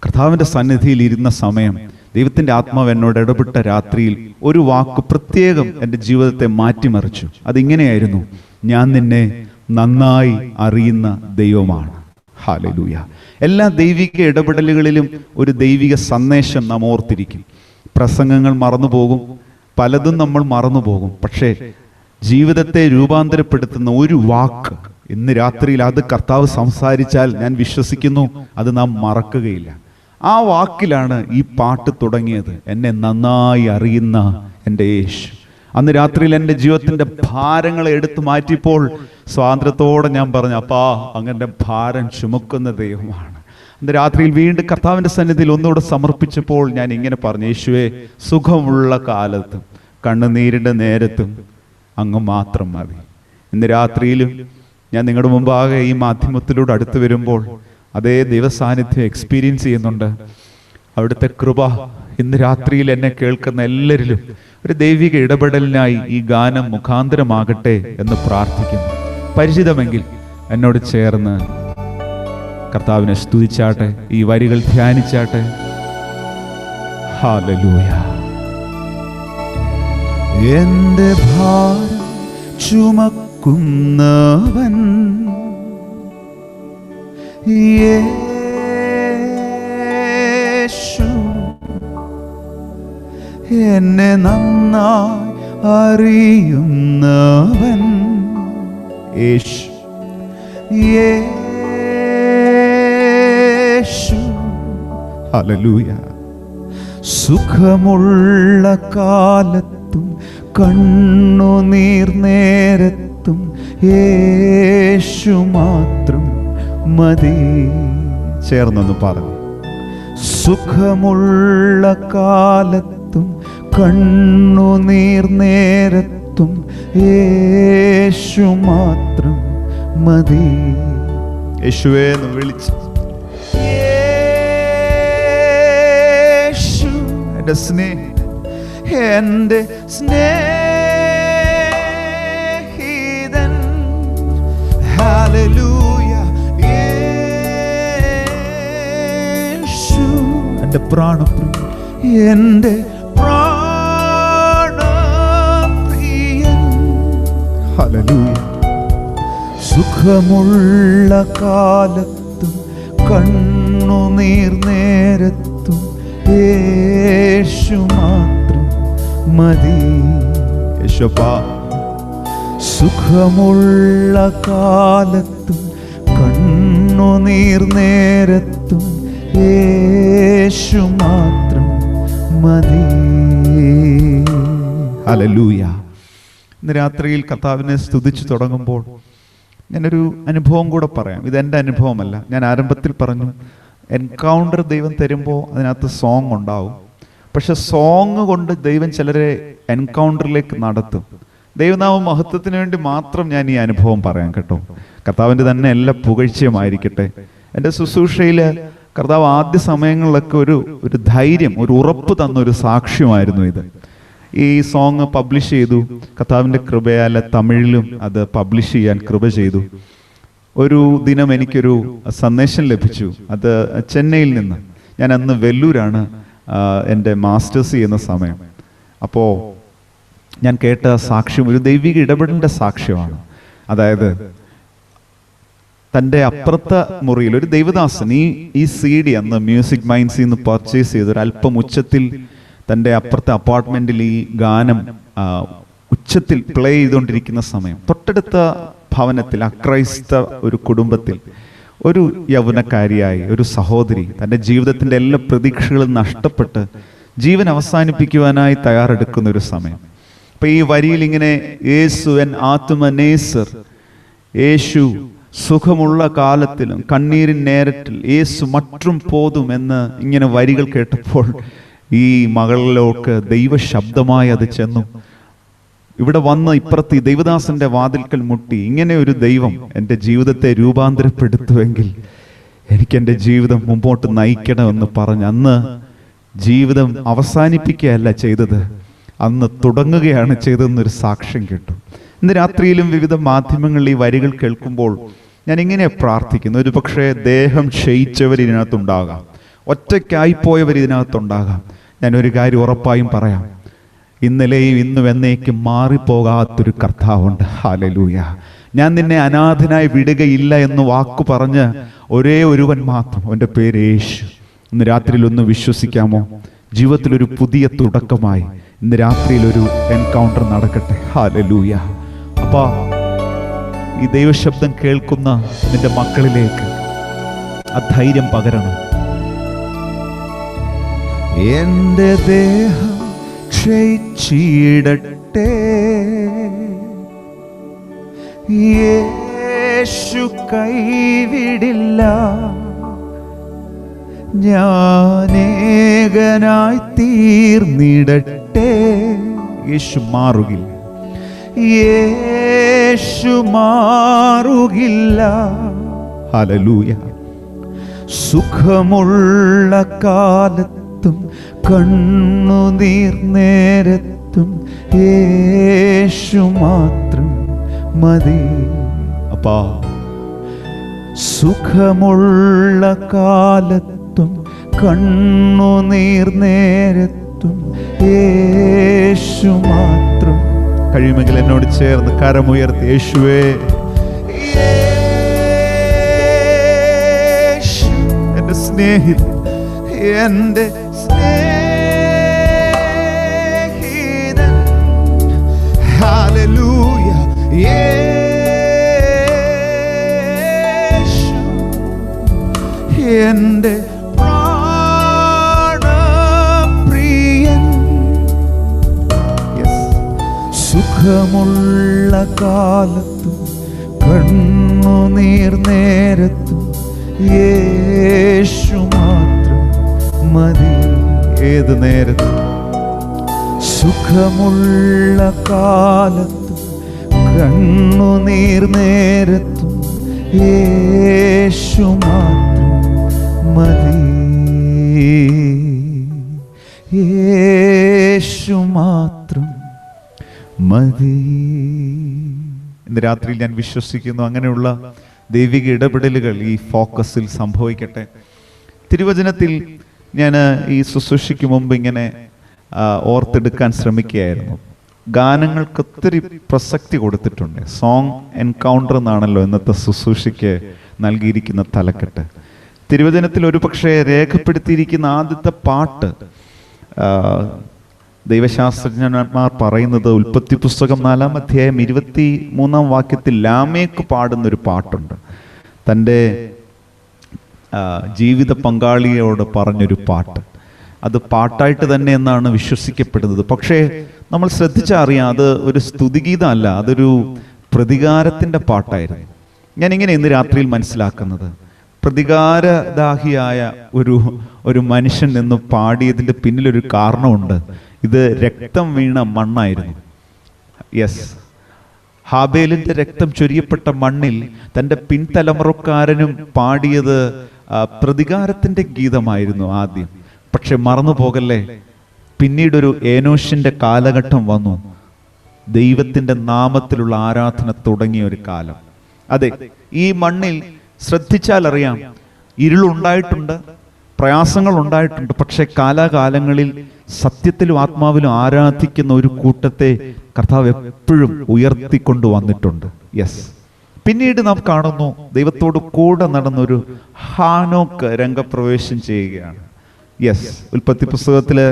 കർത്താവിൻ്റെ സന്നിധിയിൽ ഇരുന്ന സമയം ദൈവത്തിൻ്റെ ആത്മാവ് എന്നോട് ഇടപെട്ട രാത്രിയിൽ ഒരു വാക്ക് പ്രത്യേകം എൻ്റെ ജീവിതത്തെ മാറ്റിമറിച്ചു. അതിങ്ങനെയായിരുന്നു: ഞാൻ നിന്നെ നന്നായി അറിയുന്ന ദൈവമാണ്. ഹല്ലേലൂയ. എല്ലാ ദൈവിക ഇടപെടലുകളിലും ഒരു ദൈവിക സന്ദേശം നാം ഓർത്തിരിക്കും. പ്രസംഗങ്ങൾ മറന്നുപോകും, പലതും നമ്മൾ മറന്നുപോകും. പക്ഷേ ജീവിതത്തെ രൂപാന്തരപ്പെടുത്തുന്ന ഒരു വാക്ക് ഇന്ന് രാത്രിയിൽ അത് കർത്താവ് സംസാരിച്ചാൽ ഞാൻ വിശ്വസിക്കുന്നു അത് നാം മറക്കുകയില്ല. ആ വാക്കിലാണ് ഈ പാട്ട് തുടങ്ങിയത്. എന്നെ നന്നായി അറിയുന്ന എൻ്റെ യേശു. അന്ന് രാത്രിയിൽ എൻ്റെ ജീവിതത്തിൻ്റെ ഭാരങ്ങളെ എടുത്തു മാറ്റിയപ്പോൾ സ്വാതന്ത്ര്യത്തോടെ ഞാൻ പറഞ്ഞു, അപ്പാ അങ്ങൻ്റെ ഭാരം ചുമക്കുന്ന ദൈവമാണ്. അന്ന് രാത്രിയിൽ വീണ്ടും കർത്താവിൻ്റെ സന്നിധിയിൽ ഒന്നുകൂടെ സമർപ്പിച്ചപ്പോൾ ഞാൻ ഇങ്ങനെ പറഞ്ഞു: യേശുവേ, സുഖമുള്ള കാലത്തും കണ്ണുനീരിൻ്റെ നേരത്തും അങ്ങ് മാത്രം മതി. ഇന്ന് രാത്രിയിലും ഞാൻ നിങ്ങളുടെ മുമ്പാകെ ഈ മാധ്യമത്തിലൂടെ അടുത്ത് വരുമ്പോൾ അതേ ദൈവസാന്നിധ്യം എക്സ്പീരിയൻസ് ചെയ്യുന്നുണ്ട്. അവിടുത്തെ കൃപ ഇന്ന് രാത്രിയിൽ എന്നെ കേൾക്കുന്ന എല്ലാവരിലും ഒരു ദൈവിക ഇടപെടലിനായി ഈ ഗാനം മുഖാന്തരമാകട്ടെ എന്ന് പ്രാർത്ഥിക്കുന്നു. പരിചിതമെങ്കിൽ എന്നോട് ചേർന്ന് കർത്താവിനെ സ്തുതിച്ചാട്ടെ, ഈ വരികൾ ധ്യാനിച്ചാട്ടെ. ഹല്ലേലൂയ. എന്റെ ഭാരം ചുമക്കുന്നവൻ യേശു, എന്നെ നന്നായി അറിയുന്നവൻ യേശു. യേശു. ഹല്ലേലൂയ. സുഖമുള്ള കാലത്തും കണ്ണുനീർ നേരത്തും യേശു മാത്രം മതി. ചേർന്നൊന്ന് പറഞ്ഞു. സുഖമുള്ള കാലത്തും കണ്ണുനീർ നേരത്തും യേശു മാത്രം മതി. യേശുവേ എന്ന് വിളിച്ച് യേശു എൻ്റെ സ്നേഹം, എന്റെ സ്നേഹിതൻ. ഹല്ലേലൂയ. യേശു എൻ്റെ പ്രാണപ്രിയ, എന്റെ പ്രാണപ്രിയൻ. ഹല്ലേലൂയ. സുഖമുള്ള കാലത്തും കണ്ണുനീർ നേരത്തും യേശു മാത്രം മതി. യേശുപ്പാ. സുഖമുള്ള കാലത്തും കണ്ണുനീർ നേരത്തും യേശു മാത്രം മതി. ഹല്ലേലൂയ. ഇന്ന് രാത്രിയിൽ കർത്താവിനെ സ്തുതിച്ചു തുടങ്ങുമ്പോൾ ഞാനൊരു അനുഭവം കൂടെ പറയാം. ഇതെൻ്റെ അനുഭവമല്ല. ഞാൻ ആരംഭത്തിൽ പറഞ്ഞു, എൻകൗണ്ടർ ദൈവം തരുമ്പോൾ അതിനകത്ത് സോങ് ഉണ്ടാവും, പക്ഷെ സോങ് കൊണ്ട് ദൈവം ചിലരെ എൻകൗണ്ടറിലേക്ക് നടത്തും. ദൈവനാമ മഹത്വത്തിന് വേണ്ടി മാത്രം ഞാൻ ഈ അനുഭവം പറയാം കേട്ടോ. കർത്താവിൻ്റെ തന്നെ എല്ലാ പുകഴ്ചയുമായിരിക്കട്ടെ. എൻ്റെ ശുശ്രൂഷയിൽ കർത്താവ് ആദ്യ സമയങ്ങളിലൊക്കെ ഒരു ധൈര്യം, ഒരു ഉറപ്പ് തന്നൊരു സാക്ഷ്യമായിരുന്നു ഇത്. ഈ സോങ് പബ്ലിഷ് ചെയ്തു. കർത്താവിൻ്റെ കൃപയാൽ തമിഴിലും അത് പബ്ലിഷ് ചെയ്യാൻ കൃപ ചെയ്തു. ഒരു ദിനം എനിക്കൊരു സന്ദേശം ലഭിച്ചു. അത് ചെന്നൈയിൽ നിന്ന്. ഞാൻ അന്ന് വെല്ലൂരാണ് എൻ്റെ മാസ്റ്റേഴ്സ് ചെയ്യുന്ന സമയം. അപ്പോൾ ഞാൻ കേട്ട സാക്ഷ്യം ഒരു ദൈവിക ഇടപെടലിൻ്റെ സാക്ഷ്യമാണ്. അതായത് തൻ്റെ അപ്പുറത്തെ മുറിയിൽ ഒരു ദൈവദാസൻ ഈ CD അന്ന് മ്യൂസിക് മൈൻസിൽ നിന്ന് പർച്ചേസ് ചെയ്ത് ഒരു അല്പം ഉച്ചത്തിൽ തൻ്റെ അപ്പുറത്തെ അപ്പാർട്ട്മെൻറ്റിൽ ഈ ഗാനം ഉച്ചത്തിൽ പ്ലേ ചെയ്തുകൊണ്ടിരിക്കുന്ന സമയം തൊട്ടടുത്ത ഭവനത്തിൽ അക്രൈസ്ത ഒരു കുടുംബത്തിൽ ഒരു യൗവനക്കാരിയായി ഒരു സഹോദരി തൻ്റെ ജീവിതത്തിൻ്റെ എല്ലാ പ്രതീക്ഷകളും നഷ്ടപ്പെട്ട് ജീവൻ അവസാനിപ്പിക്കുവാനായി തയ്യാറെടുക്കുന്ന ഒരു സമയം. അപ്പൊ ഈ വരിയിൽ ഇങ്ങനെ യേശു എൻ ആത്മനേസർ, യേശു സുഖമുള്ള കാലത്തിലും കണ്ണീരിൻ നേരത്തിൽ യേശു മറ്റും പോതും എന്ന് ഇങ്ങനെ വരികൾ കേട്ടപ്പോൾ ഈ മകളിലോക്ക് ദൈവ ശബ്ദമായി അത് ചെന്നു. ഇവിടെ വന്ന് ഇപ്പുറത്ത് ഈ ദൈവദാസന്റെ വാതിൽക്കൽ മുട്ടി, ഇങ്ങനെ ഒരു ദൈവം എൻ്റെ ജീവിതത്തെ രൂപാന്തരപ്പെടുത്തുമെങ്കിൽ എനിക്ക് എൻ്റെ ജീവിതം മുമ്പോട്ട് നയിക്കണമെന്ന് പറഞ്ഞ് അന്ന് ജീവിതം അവസാനിപ്പിക്കുകയല്ല ചെയ്തത്, അന്ന് തുടങ്ങുകയാണ് ചെയ്തതെന്നൊരു സാക്ഷ്യം കേട്ടു. ഇന്ന് രാത്രിയിലും വിവിധ മാധ്യമങ്ങളിൽ ഈ വരികൾ കേൾക്കുമ്പോൾ ഞാൻ ഇങ്ങനെ പ്രാർത്ഥിക്കുന്നു. ഒരു പക്ഷേ ദേഹം ക്ഷയിച്ചവർ ഇതിനകത്തുണ്ടാകാം, ഒറ്റയ്ക്കായിപ്പോയവർ ഇതിനകത്തുണ്ടാകാം. ഞാനൊരു കാര്യം ഉറപ്പായും പറയാം, ഇന്നലെയും ഇന്നും എന്നേക്കും മാറിപ്പോകാത്തൊരു കർത്താവുണ്ട്. ഹല്ലേലൂയ. ഞാൻ നിന്നെ അനാഥനായി വിടുകയില്ല എന്ന് വാക്കു പറഞ്ഞ് ഒരേ ഒരുവൻ മാത്രം, അവൻ്റെ പേര് യേശു. ഇന്ന് രാത്രിയിൽ ഒന്ന് വിശ്വസിക്കാമോ? ജീവിതത്തിലൊരു പുതിയ തുടക്കമായി ഇന്ന് രാത്രിയിൽ ഒരു എൻകൗണ്ടർ നടക്കട്ടെ. ഹല്ലേലൂയ. അപ്പാ, ഈ ദൈവശബ്ദം കേൾക്കുന്ന നിന്റെ മക്കളിലേക്ക് ആ ധൈര്യം പകരണം. എൻ്റെ ദേഹം ക്ഷയിച്ചിടട്ടെ, യേശു കൈവിടില്ല. ഞാനേകനായി തീർന്നിടട്ടെ, യേശു മാറുകില്ല, യേശു മാറുകില്ല. ഹല്ലേലൂയ. സുഖമുള്ള കാലത്തും കണ്ണുനീർ നേരത്തും യേശു മാത്രം മതി. അപ്പാ, സുഖമുള്ള കാലത്തും കണ്ണുനീർ നേരത്തും യേശു മാത്രം. കഴിയുമെങ്കിൽ എന്നോട് ചേർന്ന് കരമുയർത്തി യേശുവേ, യേശു എൻ്റെ സ്നേഹിതൻ, എൻ്റെ സ്നേഹിതൻ. ഹല്ലേലൂയ. യേശു എൻ്റെ പ്രാണപ്രിയൻ. സുഖമുള്ള കാലത്തും കണ്ണുനീർ നേരത്തും യേശു മാത്രം മതി. ഏത് നേരത്തും സുഖമുള്ള കാലത്തും കണ്ണുനീർ നേരത്തും യേശു മാത്രം മതി. യേശു മാത്രം മതി. ഇന്ന് രാത്രിയിൽ ഞാൻ വിശ്വസിക്കുന്നു അങ്ങനെയുള്ള ദൈവിക ഇടപെടലുകൾ ഈ ഫോക്കസിൽ സംഭവിക്കട്ടെ. തിരുവചനത്തിൽ ഞാൻ ഈ ശുശ്രൂഷയ്ക്ക് മുമ്പ് ഇങ്ങനെ ഓർത്തെടുക്കാൻ ശ്രമിക്കുകയായിരുന്നു. ഗാനങ്ങൾക്ക് ഒത്തിരി പ്രസക്തി കൊടുത്തിട്ടുണ്ട്. സോങ് എൻകൗണ്ടർ എന്നാണല്ലോ ഇന്നത്തെ ശുശ്രൂഷയ്ക്ക് നൽകിയിരിക്കുന്ന തലക്കെട്ട്. തിരുവചനത്തിൽ ഒരു പക്ഷേ രേഖപ്പെടുത്തിയിരിക്കുന്ന ആദ്യത്തെ പാട്ട് ദൈവശാസ്ത്രജ്ഞന്മാർ പറയുന്നത് ഉൽപ്പത്തി പുസ്തകം 4-ാം അധ്യായം 23-ാം വാക്യത്തിൽ ലാമേക്ക് പാടുന്നൊരു പാട്ടുണ്ട്. തൻ്റെ ജീവിത പങ്കാളിയോട് പറഞ്ഞൊരു പാട്ട്. അത് പാട്ടായിട്ട് തന്നെ എന്നാണ് വിശ്വസിക്കപ്പെടുന്നത്. പക്ഷേ നമ്മൾ ശ്രദ്ധിച്ചറിയാം, അത് ഒരു സ്തുതിഗീതമല്ല, അതൊരു പ്രതികാരത്തിൻ്റെ പാട്ടായിരുന്നു. ഞാനിങ്ങനെ ഇന്ന് രാത്രിയിൽ മനസ്സിലാക്കുന്നത്, പ്രതികാരദാഹിയായ ഒരു മനുഷ്യൻ എന്ന് പാടിയതിൻ്റെ പിന്നിലൊരു കാരണമുണ്ട്. ഇത് രക്തം വീണ മണ്ണായിരുന്നു. യെസ്, ഹാബേലിന്റെ രക്തം ചൊരിയപ്പെട്ട മണ്ണിൽ തൻ്റെ പിൻതലമുറക്കാരനും പാടിയത് പ്രതികാരത്തിന്റെ ഗീതമായിരുന്നു ആദ്യം. പക്ഷെ മറന്നു പോകല്ലേ, പിന്നീടൊരു ഏനോഷിന്റെ കാലഘട്ടം വന്നു. ദൈവത്തിന്റെ നാമത്തിലുള്ള ആരാധന തുടങ്ങിയ ഒരു കാലം. അതെ, ഈ മണ്ണിൽ ശ്രദ്ധിച്ചാൽ അറിയാം, ഇരുളുണ്ടായിട്ടുണ്ട്, പ്രയാസങ്ങൾ ഉണ്ടായിട്ടുണ്ട്. പക്ഷെ കാലാകാലങ്ങളിൽ സത്യത്തിലും ആത്മാവിലും ആരാധിക്കുന്ന ഒരു കൂട്ടത്തെ കർത്താവ് എപ്പോഴും ഉയർത്തിക്കൊണ്ടു വന്നിട്ടുണ്ട്. യെസ്, പിന്നീട് നാം കാണുന്നു ദൈവത്തോട് കൂടെ നടന്നൊരു ഹാനോക്ക് രംഗപ്രവേശം ചെയ്യുകയാണ്. യെസ്, ഉൽപ്പത്തി പുസ്തകത്തില്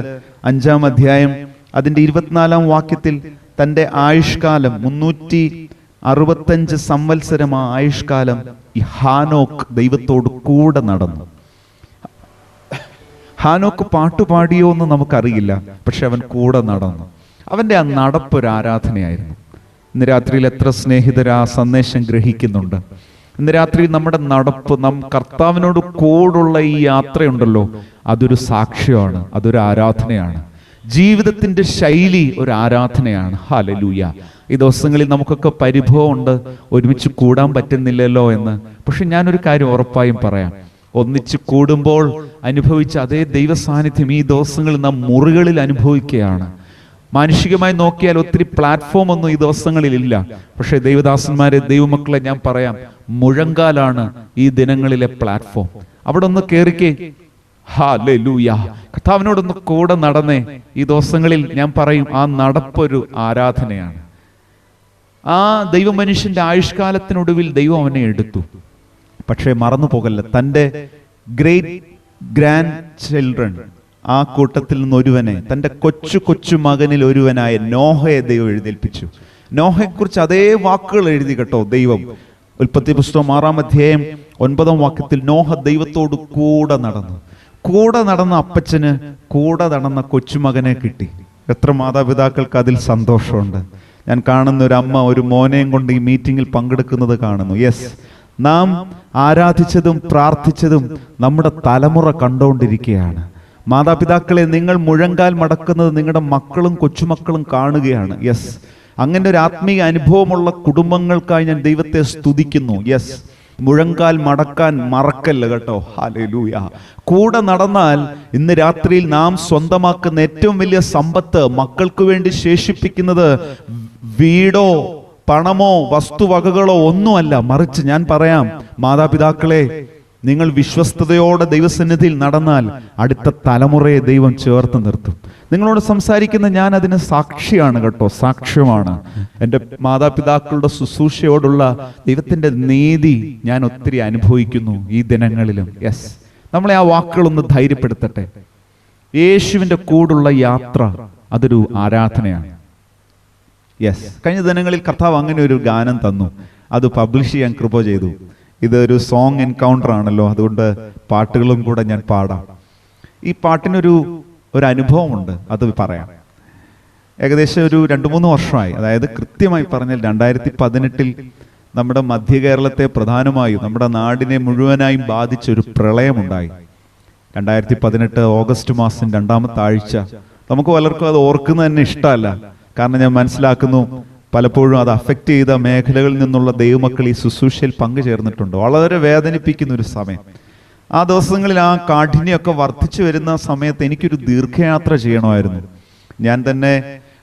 5-ാം അധ്യായം അതിന്റെ 24-ാം വാക്യത്തിൽ തൻ്റെ ആയുഷ്കാലം 365 സംവത്സരം ആയുഷ്കാലം ഈ ഹാനോക്ക് ദൈവത്തോട് കൂടെ നടന്നു. ഹാനോക്ക് പാട്ടുപാടിയോ എന്ന് നമുക്കറിയില്ല, പക്ഷെ അവൻ കൂടെ നടന്നു. അവൻ്റെ ആ നടപ്പൊരു ആരാധനയായിരുന്നു. ഇന്ന് രാത്രിയിൽ എത്ര സ്നേഹിതർ ആ സന്ദേശം ഗ്രഹിക്കുന്നുണ്ട്? ഇന്ന് രാത്രി നമ്മുടെ നടപ്പ്, കർത്താവിനോട് കൂടുള്ള ഈ യാത്രയുണ്ടല്ലോ, അതൊരു സാക്ഷ്യമാണ്, അതൊരു ആരാധനയാണ്. ജീവിതത്തിന്റെ ശൈലി ഒരു ആരാധനയാണ്. ഹല്ലേലൂയ. ഈ ദിവസങ്ങളിൽ നമുക്കൊക്കെ പരിഭവമുണ്ട്, ഒരുമിച്ച് കൂടാൻ പറ്റുന്നില്ലല്ലോ എന്ന്. പക്ഷെ ഞാനൊരു കാര്യം ഉറപ്പായും പറയാം, ഒന്നിച്ച് കൂടുമ്പോൾ അനുഭവിച്ച അതേ ദൈവ സാന്നിധ്യം ഈ ദിവസങ്ങളിൽ നാം മുറികളിൽ അനുഭവിക്കുകയാണ്. മാനുഷികമായി നോക്കിയാൽ ഒത്തിരി പ്ലാറ്റ്ഫോം ഒന്നും ഈ ദിവസങ്ങളിൽ ഇല്ല. പക്ഷെ ദൈവദാസന്മാരെ, ദൈവമക്കളെ, ഞാൻ പറയാം, മുഴങ്കാലാണ് ഈ ദിനങ്ങളിലെ പ്ലാറ്റ്ഫോം. അവിടെ ഒന്ന് കേറിക്കേ. ഹല്ലേലൂയ. കർത്താവിനോടൊന്ന് കൂടെ നടന്നേ. ഈ ദിവസങ്ങളിൽ ഞാൻ പറയും, ആ നടപ്പൊരു ആരാധനയാണ്. ആ ദൈവമനുഷ്യന്റെ ആയുഷ്കാലത്തിനൊടുവിൽ ദൈവം അവനെ എടുത്തു. പക്ഷേ മറന്നു പോകല്ല, തൻ്റെ ഗ്രേറ്റ് ഗ്രാൻഡ് ചിൽഡ്രൻ, ആ കൂട്ടത്തിൽ നിന്ന് ഒരുവനെ, തൻ്റെ കൊച്ചു മകനിൽ ഒരുവനായ നോഹയെ ദൈവം എഴുന്നേൽപ്പിച്ചു. നോഹയെക്കുറിച്ച് അതേ വാക്കുകൾ എഴുതി കേട്ടോ ദൈവം. ഉൽപ്പത്തി പുസ്തകം 6-ാം അധ്യായം 9-ാം വാക്യത്തിൽ നോഹ ദൈവത്തോട് കൂടെ നടന്ന അപ്പച്ചന് കൂടെ നടന്ന കൊച്ചുമകനെ കിട്ടി. എത്ര മാതാപിതാക്കൾക്ക് അതിൽ സന്തോഷമുണ്ട്. ഞാൻ കാണുന്ന ഒരു അമ്മ ഒരു മോനെയും കൊണ്ട് ഈ മീറ്റിങ്ങിൽ പങ്കെടുക്കുന്നത് കാണുന്നു. യെസ്, നാം ആരാധിച്ചതും പ്രാർത്ഥിച്ചതും നമ്മുടെ തലമുറ കണ്ടുകൊണ്ടിരിക്കുകയാണ്. മാതാപിതാക്കളെ, നിങ്ങൾ മുഴങ്കാൽ മടക്കുന്നത് നിങ്ങളുടെ മക്കളും കൊച്ചുമക്കളും കാണുകയാണ്. യെസ്, അങ്ങനെ ഒരു ആത്മീയ അനുഭവമുള്ള കുടുംബങ്ങൾക്കായി ഞാൻ ദൈവത്തെ സ്തുതിക്കുന്നു. യെസ്, മുഴങ്കാൽ മടക്കാൻ മറക്കല്ല കേട്ടോ. ഹല്ലേലൂയ. കൂടെ നടന്നാൽ ഇന്ന് രാത്രിയിൽ നാം സ്വന്തമാക്കുന്ന ഏറ്റവും വലിയ സമ്പത്ത് മക്കൾക്ക് വേണ്ടി ശേഷിപ്പിക്കുന്നത് വീടോ പണമോ വസ്തുവകകളോ ഒന്നുമല്ല. മറിച്ച് ഞാൻ പറയാം, മാതാപിതാക്കളെ, നിങ്ങൾ വിശ്വസ്തയോടെ ദൈവസന്നിധിയിൽ നടന്നാൽ അടുത്ത തലമുറയെ ദൈവം ചേർത്ത് നിർത്തും. നിങ്ങളോട് സംസാരിക്കുന്ന ഞാൻ അതിന് സാക്ഷിയാണ് കേട്ടോ, സാക്ഷ്യമാണ്. എൻ്റെ മാതാപിതാക്കളുടെ ശുശ്രൂഷയോടുള്ള ദൈവത്തിൻ്റെ നീതി ഞാൻ ഒത്തിരി അനുഭവിക്കുന്നു ഈ ദിനങ്ങളിലും. യെസ്, നമ്മളെ ആ വാക്കുകളൊന്ന് ധൈര്യപ്പെടുത്തട്ടെ. യേശുവിൻ്റെ കൂടുള്ള യാത്ര അതൊരു ആരാധനയാണ്. യെസ്, കഴിഞ്ഞ ദിനങ്ങളിൽ കർത്താവ് അങ്ങനെ ഒരു ഗാനം തന്നു, അത് പബ്ലിഷ് ചെയ്യാൻ കൃപ ചെയ്തു. ഇതൊരു സോങ് എൻകൗണ്ടർ ആണല്ലോ, അതുകൊണ്ട് പാട്ടുകളും കൂടെ ഞാൻ പാടാം. ഈ പാട്ടിനൊരു അനുഭവമുണ്ട്, അത് പറയാം. ഏകദേശം ഒരു 2-3 വർഷമായി, അതായത് കൃത്യമായി പറഞ്ഞാൽ 2018 നമ്മുടെ മധ്യ കേരളത്തെ പ്രധാനമായും നമ്മുടെ നാടിനെ മുഴുവനായും ബാധിച്ചൊരു പ്രളയമുണ്ടായി. 2018 ഓഗസ്റ്റ് മാസം 2-ാമത്തെ ആഴ്ച. നമുക്ക് പലർക്കും അത് ഓർക്കുന്നത് തന്നെ ഇഷ്ടമല്ല. കാരണം ഞാൻ മനസ്സിലാക്കുന്നു, പലപ്പോഴും അത് അഫക്റ്റ് ചെയ്ത മേഖലകളിൽ നിന്നുള്ള ദൈവമക്കൾ ഈ ശുശ്രൂഷയിൽ പങ്കുചേർന്നിട്ടുണ്ട്. വളരെ വേദനിപ്പിക്കുന്ന ഒരു സമയം. ആ ദിവസങ്ങളിൽ ആ കാഠിന്യമൊക്കെ വർദ്ധിച്ചു വരുന്ന സമയത്ത് എനിക്കൊരു ദീർഘയാത്ര ചെയ്യണമായിരുന്നു. ഞാൻ തന്നെ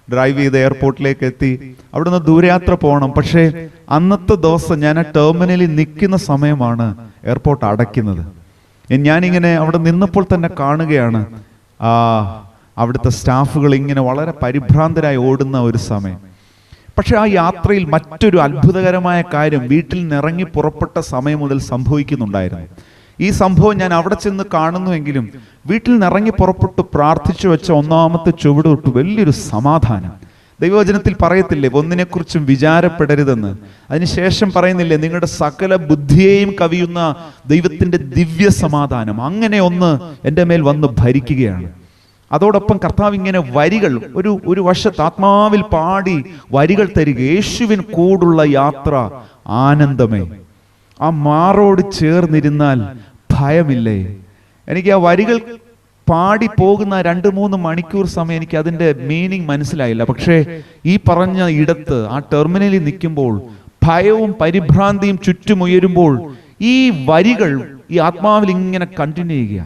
ഡ്രൈവ് ചെയ്ത് എയർപോർട്ടിലേക്ക് എത്തി. അവിടുന്ന് ദൂരയാത്ര പോകണം. പക്ഷേ അന്നത്തെ ദിവസം ഞാൻ ആ ടെർമിനലിൽ നിൽക്കുന്ന സമയമാണ് എയർപോർട്ട് അടയ്ക്കുന്നത്. ഞാനിങ്ങനെ അവിടെ നിന്നപ്പോൾ തന്നെ കാണുകയാണ് അവിടുത്തെ സ്റ്റാഫുകൾ ഇങ്ങനെ വളരെ പരിഭ്രാന്തരായി ഓടുന്ന ഒരു സമയം. പക്ഷെ ആ യാത്രയിൽ മറ്റൊരു അത്ഭുതകരമായ കാര്യം വീട്ടിൽ നിന്നിറങ്ങി പുറപ്പെട്ട സമയം മുതൽ സംഭവിക്കുന്നുണ്ടായിരുന്നു. ഈ സംഭവം ഞാൻ അവിടെ ചെന്ന് കാണുന്നുവെങ്കിലും വീട്ടിൽ നിന്നിറങ്ങി പുറപ്പെട്ടു പ്രാർത്ഥിച്ചു വെച്ച 1-ാമത്തെ ചുവട് തൊട്ട് വലിയൊരു സമാധാനം. ദൈവവചനത്തിൽ പറയത്തില്ലേ, ഒന്നിനെക്കുറിച്ചും വിചാരപ്പെടരുതെന്ന്. അതിനുശേഷം പറയുന്നില്ലേ, നിങ്ങളുടെ സകല ബുദ്ധിയെയും കവിയുന്ന ദൈവത്തിന്റെ ദിവ്യ സമാധാനം. അങ്ങനെ ഒന്ന് എൻ്റെ മേൽ വന്ന് ഭരിക്കുകയാണ്. അതോടൊപ്പം കർത്താവ് ഇങ്ങനെ വരികൾ ഒരു വശത്ത് ആത്മാവിൽ പാടി വരികൾ തരിക. യേശുവിൻ കൂടുള്ള യാത്ര ആനന്ദമേ. ആ മാറോട് ചേർന്നിരുന്നാൽ ഭയമില്ലേ? എനിക്ക് ആ വരികൾ പാടി പോകുന്ന 2-3 മണിക്കൂർ സമയം എനിക്ക് അതിൻ്റെ മീനിങ് മനസ്സിലായില്ല. പക്ഷേ ഈ പറഞ്ഞ ഇടത്ത് ആ ടെർമിനലിൽ നിൽക്കുമ്പോൾ ഭയവും പരിഭ്രാന്തിയും ചുറ്റുമുയരുമ്പോൾ ഈ വരികൾ ഈ ആത്മാവിൽ ഇങ്ങനെ കണ്ടിന്യൂ ചെയ്യുക.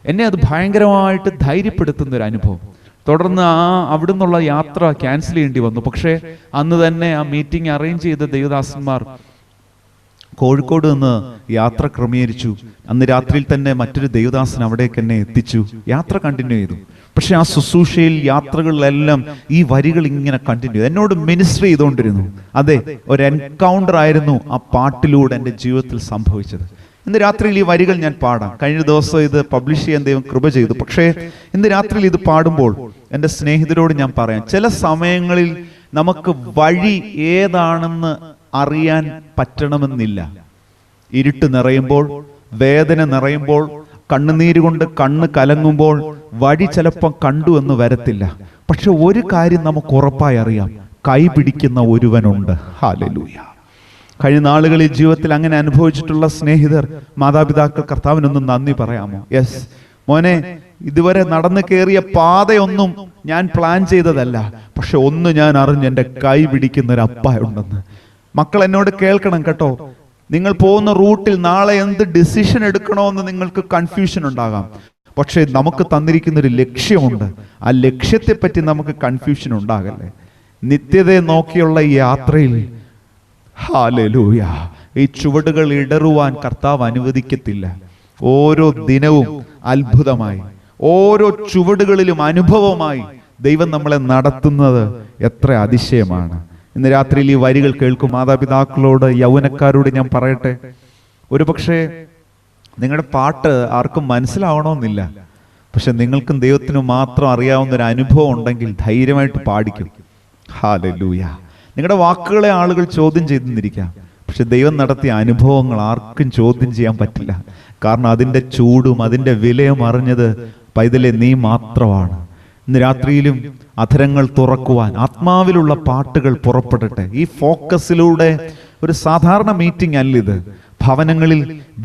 എന്നെ അത് ഭയങ്കരമായിട്ട് ധൈര്യപ്പെടുത്തുന്ന ഒരു അനുഭവം. തുടർന്ന് അവിടെ നിന്നുള്ള യാത്ര ക്യാൻസൽ ചെയ്യേണ്ടി വന്നു. പക്ഷേ അന്ന് തന്നെ ആ മീറ്റിംഗ് അറേഞ്ച് ചെയ്ത ദേവദാസന്മാർ കോഴിക്കോട് നിന്ന് യാത്ര ക്രമീകരിച്ചു. അന്ന് രാത്രിയിൽ തന്നെ മറ്റൊരു ദേവദാസൻ അവിടേക്ക് എന്നെ എത്തിച്ചു. യാത്ര കണ്ടിന്യൂ ചെയ്തു. പക്ഷെ ആ ശുശ്രൂഷയിൽ യാത്രകളിലെല്ലാം ഈ വരികൾ ഇങ്ങനെ കണ്ടിന്യൂ, എന്നോട് മിനിസ്റ്റർ ചെയ്തുകൊണ്ടിരുന്നു. അതെ, ഒരു എൻകൗണ്ടർ ആയിരുന്നു ആ പാട്ടിലൂടെ എൻ്റെ ജീവിതത്തിൽ സംഭവിച്ചത്. ഇന്ന് രാത്രിയിൽ ഈ വരികൾ ഞാൻ പാടാം. കഴിഞ്ഞ ദിവസം ഇത് പബ്ലിഷ് ചെയ്യാൻ ദൈവം കൃപ ചെയ്തു. പക്ഷേ ഇന്ന് രാത്രിയിൽ ഇത് പാടുമ്പോൾ എൻ്റെ സ്നേഹിതരോട് ഞാൻ പറയാം, ചില സമയങ്ങളിൽ നമുക്ക് വഴി ഏതാണെന്ന് അറിയാൻ പറ്റണമെന്നില്ല. ഇരുട്ട് നിറയുമ്പോൾ, വേദന നിറയുമ്പോൾ, കണ്ണുനീര് കൊണ്ട് കണ്ണ് കലങ്ങുമ്പോൾ വഴി ചിലപ്പം കണ്ടു എന്ന് വരത്തില്ല. പക്ഷെ ഒരു കാര്യം നമുക്ക് ഉറപ്പായി അറിയാം, കൈ പിടിക്കുന്ന ഒരുവനുണ്ട്. ഹല്ലേലൂയ. കഴിഞ്ഞ നാളുകളിൽ ജീവിതത്തിൽ അങ്ങനെ അനുഭവിച്ചിട്ടുള്ള സ്നേഹിതർ, മാതാപിതാക്കൾ, കർത്താവിനൊന്നും നന്ദി പറയാമോ? യെസ് മോനെ, ഇതുവരെ നടന്നു കയറിയ പാതയൊന്നും ഞാൻ പ്ലാൻ ചെയ്തതല്ല, പക്ഷെ ഒന്ന് ഞാൻ അറിഞ്ഞു, എൻ്റെ കൈ പിടിക്കുന്ന ഒരു അപ്പ ഉണ്ടെന്ന്. മക്കൾ എന്നോട് കേൾക്കണം കേട്ടോ. നിങ്ങൾ പോകുന്ന റൂട്ടിൽ നാളെ എന്ത് ഡിസിഷൻ എടുക്കണമെന്ന് നിങ്ങൾക്ക് കൺഫ്യൂഷൻ ഉണ്ടാകാം. പക്ഷെ നമുക്ക് തന്നിരിക്കുന്ന ഒരു ലക്ഷ്യമുണ്ട്. ആ ലക്ഷ്യത്തെ പറ്റി നമുക്ക് കൺഫ്യൂഷൻ ഉണ്ടാകല്ലേ. നിത്യതയെ നോക്കിയുള്ള ഈ യാത്രയിൽ ഹല്ലേലൂയ, ഈ ചുവടുകൾ ഇടറുവാൻ കർത്താവ് അനുവദിക്കത്തില്ല. ഓരോ ദിനവും അത്ഭുതമായി, ഓരോ ചുവടുകളിലും അനുഭവമായി ദൈവം നമ്മളെ നടത്തുന്നത് എത്ര അതിശയമാണ്. ഇന്ന് രാത്രിയിൽ ഈ വരികൾ കേൾക്കും മാതാപിതാക്കളോട്, യൗവനക്കാരോട് ഞാൻ പറയട്ടെ, ഒരു പക്ഷേ നിങ്ങളുടെ പാട്ട് ആർക്കും മനസ്സിലാവണമെന്നില്ല. പക്ഷെ നിങ്ങൾക്കും ദൈവത്തിനും മാത്രം അറിയാവുന്ന ഒരു അനുഭവം ഉണ്ടെങ്കിൽ ധൈര്യമായിട്ട് പാടിക്കും. ഹല്ലേലൂയ. നിങ്ങളുടെ വാക്കുകളെ ആളുകൾ ചോദ്യം ചെയ്തെന്നിരിക്കാം, പക്ഷെ ദൈവം നടത്തിയ അനുഭവങ്ങൾ ആർക്കും ചോദ്യം ചെയ്യാൻ പറ്റില്ല. കാരണം അതിൻ്റെ ചൂടും അതിൻ്റെ വിലയും അറിഞ്ഞത് പൈതലെ നീ മാത്രമാണ്. ഇന്ന് രാത്രിയിലും അധരങ്ങൾ തുറക്കുവാൻ ആത്മാവിലുള്ള പാട്ടുകൾ പുറപ്പെടട്ടെ. ഈ ഫോക്കസിലൂടെ ഒരു സാധാരണ മീറ്റിംഗ് അല്ലിത്. ഭവനങ്ങളിൽ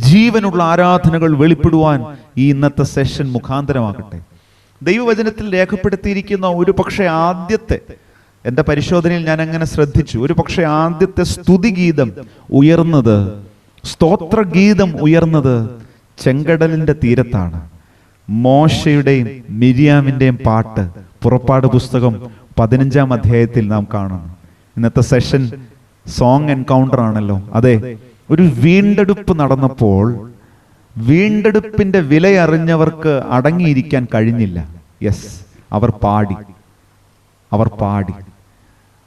ജീവനുള്ള ആരാധനകൾ വെളിപ്പെടുവാൻ ഈ ഇന്നത്തെ സെഷൻ മുഖാന്തരമാകട്ടെ. ദൈവവചനത്തിൽ രേഖപ്പെടുത്തിയിരിക്കുന്ന ഒരു പക്ഷേ ആദ്യത്തെ, എൻ്റെ പരിശോധനയിൽ ഞാൻ അങ്ങനെ ശ്രദ്ധിച്ചു, ഒരു പക്ഷേ ആദ്യത്തെ സ്തുതിഗീതം ഉയർന്നത്, സ്തോത്രഗീതം ഉയർന്നത് ചെങ്കടലിന്റെ തീരത്താണ്. മോശയുടെയും മിരിയാമിന്റെയും പാട്ട് പുറപ്പാട് പുസ്തകം 15-ാം അധ്യായത്തിൽ നാം കാണുന്നു. ഇന്നത്തെ സെഷൻ സോങ് എൻകൗണ്ടർ ആണല്ലോ. അതെ, ഒരു വീണ്ടെടുപ്പ് നടന്നപ്പോൾ വീണ്ടെടുപ്പിന്റെ വിലയറിഞ്ഞവർക്ക് അടങ്ങിയിരിക്കാൻ കഴിഞ്ഞില്ല. യെസ്, അവർ പാടി.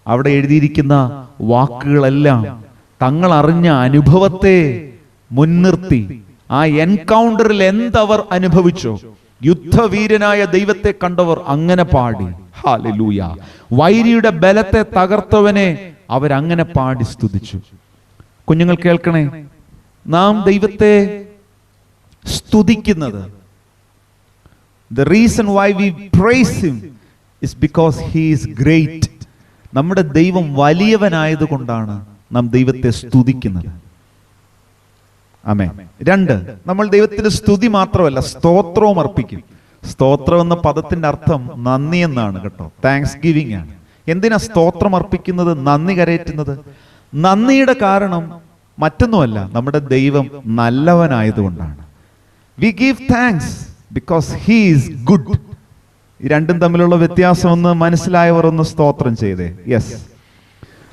അവിടെ എഴുതിയിരിക്കുന്ന വാക്കുകളെല്ലാം തങ്ങൾ അറിഞ്ഞ അനുഭവത്തെ മുൻനിർത്തി ആ എൻകൗണ്ടറിൽ എന്തവർ അനുഭവിച്ചോ, യുദ്ധവീരനായ ദൈവത്തെ കണ്ടവർ അങ്ങനെ പാടി. ഹല്ലേലൂയ. വൈരിയുടെ ബലത്തെ തകർത്തവനെ അവരങ്ങനെ പാടി സ്തുതിച്ചു. കുഞ്ഞുങ്ങൾ കേൾക്കണേ, നാം ദൈവത്തെ സ്തുതിക്കുന്നത്, the reason why we praise him is because he is great. നമ്മുടെ ദൈവം വലിയവനായതുകൊണ്ടാണ് നാം ദൈവത്തെ സ്തുതിക്കുന്നത്. ആമേൻ. 2, നമ്മൾ ദൈവത്തിന് സ്തുതി മാത്രമല്ല, സ്തോത്രവും അർപ്പിക്കും. സ്തോത്രം എന്ന പദത്തിന്റെ അർത്ഥം നന്ദി എന്നാണ് കേട്ടോ. താങ്ക്സ് ഗിവിംഗ് ആണ്. എന്തിനാ സ്തോത്രം അർപ്പിക്കുന്നത്, നന്ദി കരയറ്റുന്നത്? നന്ദിയുടെ കാരണം മറ്റൊന്നുമല്ല, നമ്മുടെ ദൈവം നല്ലവനായതുകൊണ്ടാണ്. We give thanks because he is good. ഈ രണ്ടും തമ്മിലുള്ള വ്യത്യാസം ഒന്ന് മനസ്സിലായവർ ഒന്ന് സ്തോത്രം ചെയ്തേ. യെസ്,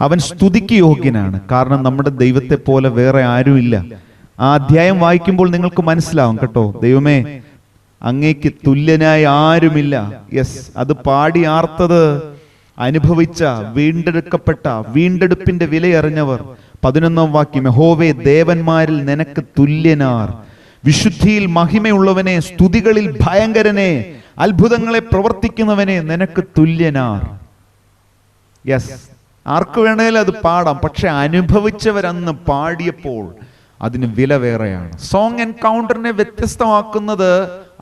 അവൻ സ്തുതിക്ക് യോഗ്യനാണ്. കാരണം നമ്മുടെ ദൈവത്തെ പോലെ വേറെ ആരുമില്ല. ആ അധ്യായം വായിക്കുമ്പോൾ നിങ്ങൾക്ക് മനസ്സിലാവും കേട്ടോ. ദൈവമേ, അങ്ങേക്ക് തുല്യനായ ആരുമില്ല. യെസ്, അത് പാടി ആർത്തത് അനുഭവിച്ച, വീണ്ടെടുക്കപ്പെട്ട, വീണ്ടെടുപ്പിന്റെ വിലയറിഞ്ഞവർ. 11-ാം വാക്യം, യഹോവേ, ദേവന്മാരിൽ നിനക്ക് തുല്യനാർ, വിശുദ്ധിയിൽ മഹിമയുള്ളവനെ, സ്തുതികളിൽ ഭയങ്കരനെ, അത്ഭുതങ്ങളെ പ്രവർത്തിക്കുന്നവനെ, നിനക്ക് തുല്യനാർ. യെസ്, ആർക്ക് വേണേലും അത് പാടാം. പക്ഷെ അനുഭവിച്ചവരന്ന് പാടിയപ്പോൾ അതിന് വില വേറെയാണ്. സോങ് എൻകൗണ്ടറിനെ വ്യത്യസ്തമാക്കുന്നത്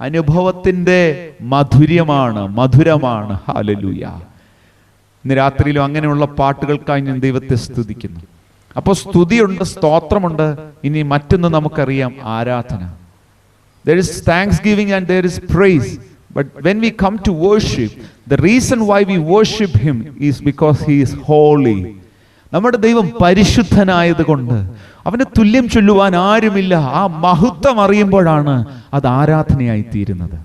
അനുഭവത്തിന്റെ മധുരമാണ്. ഹല്ലേലൂയ. ഇന്ന് രാത്രിയിലും അങ്ങനെയുള്ള പാട്ടുകൾക്കായി ഞാൻ ദൈവത്തെ സ്തുതിക്കുന്നു. അപ്പോൾ സ്തുതിയുണ്ട്, സ്തോത്രമുണ്ട്, ഇനി മറ്റൊന്ന് നമുക്കറിയാം, ആരാധന. There is thanksgiving and there is praise. But when we come to worship, the reason why we worship him is because he is holy. നമ്മുടെ ദൈവം പരിശുദ്ധനായതുകൊണ്ട് അവന് തുല്യം ചൊല്ലുവാൻ ആരുമില്ല. ആ മഹത്വം അറിയുമ്പോഴാണ് അത് ആരാധനയായി തീരുന്നത്.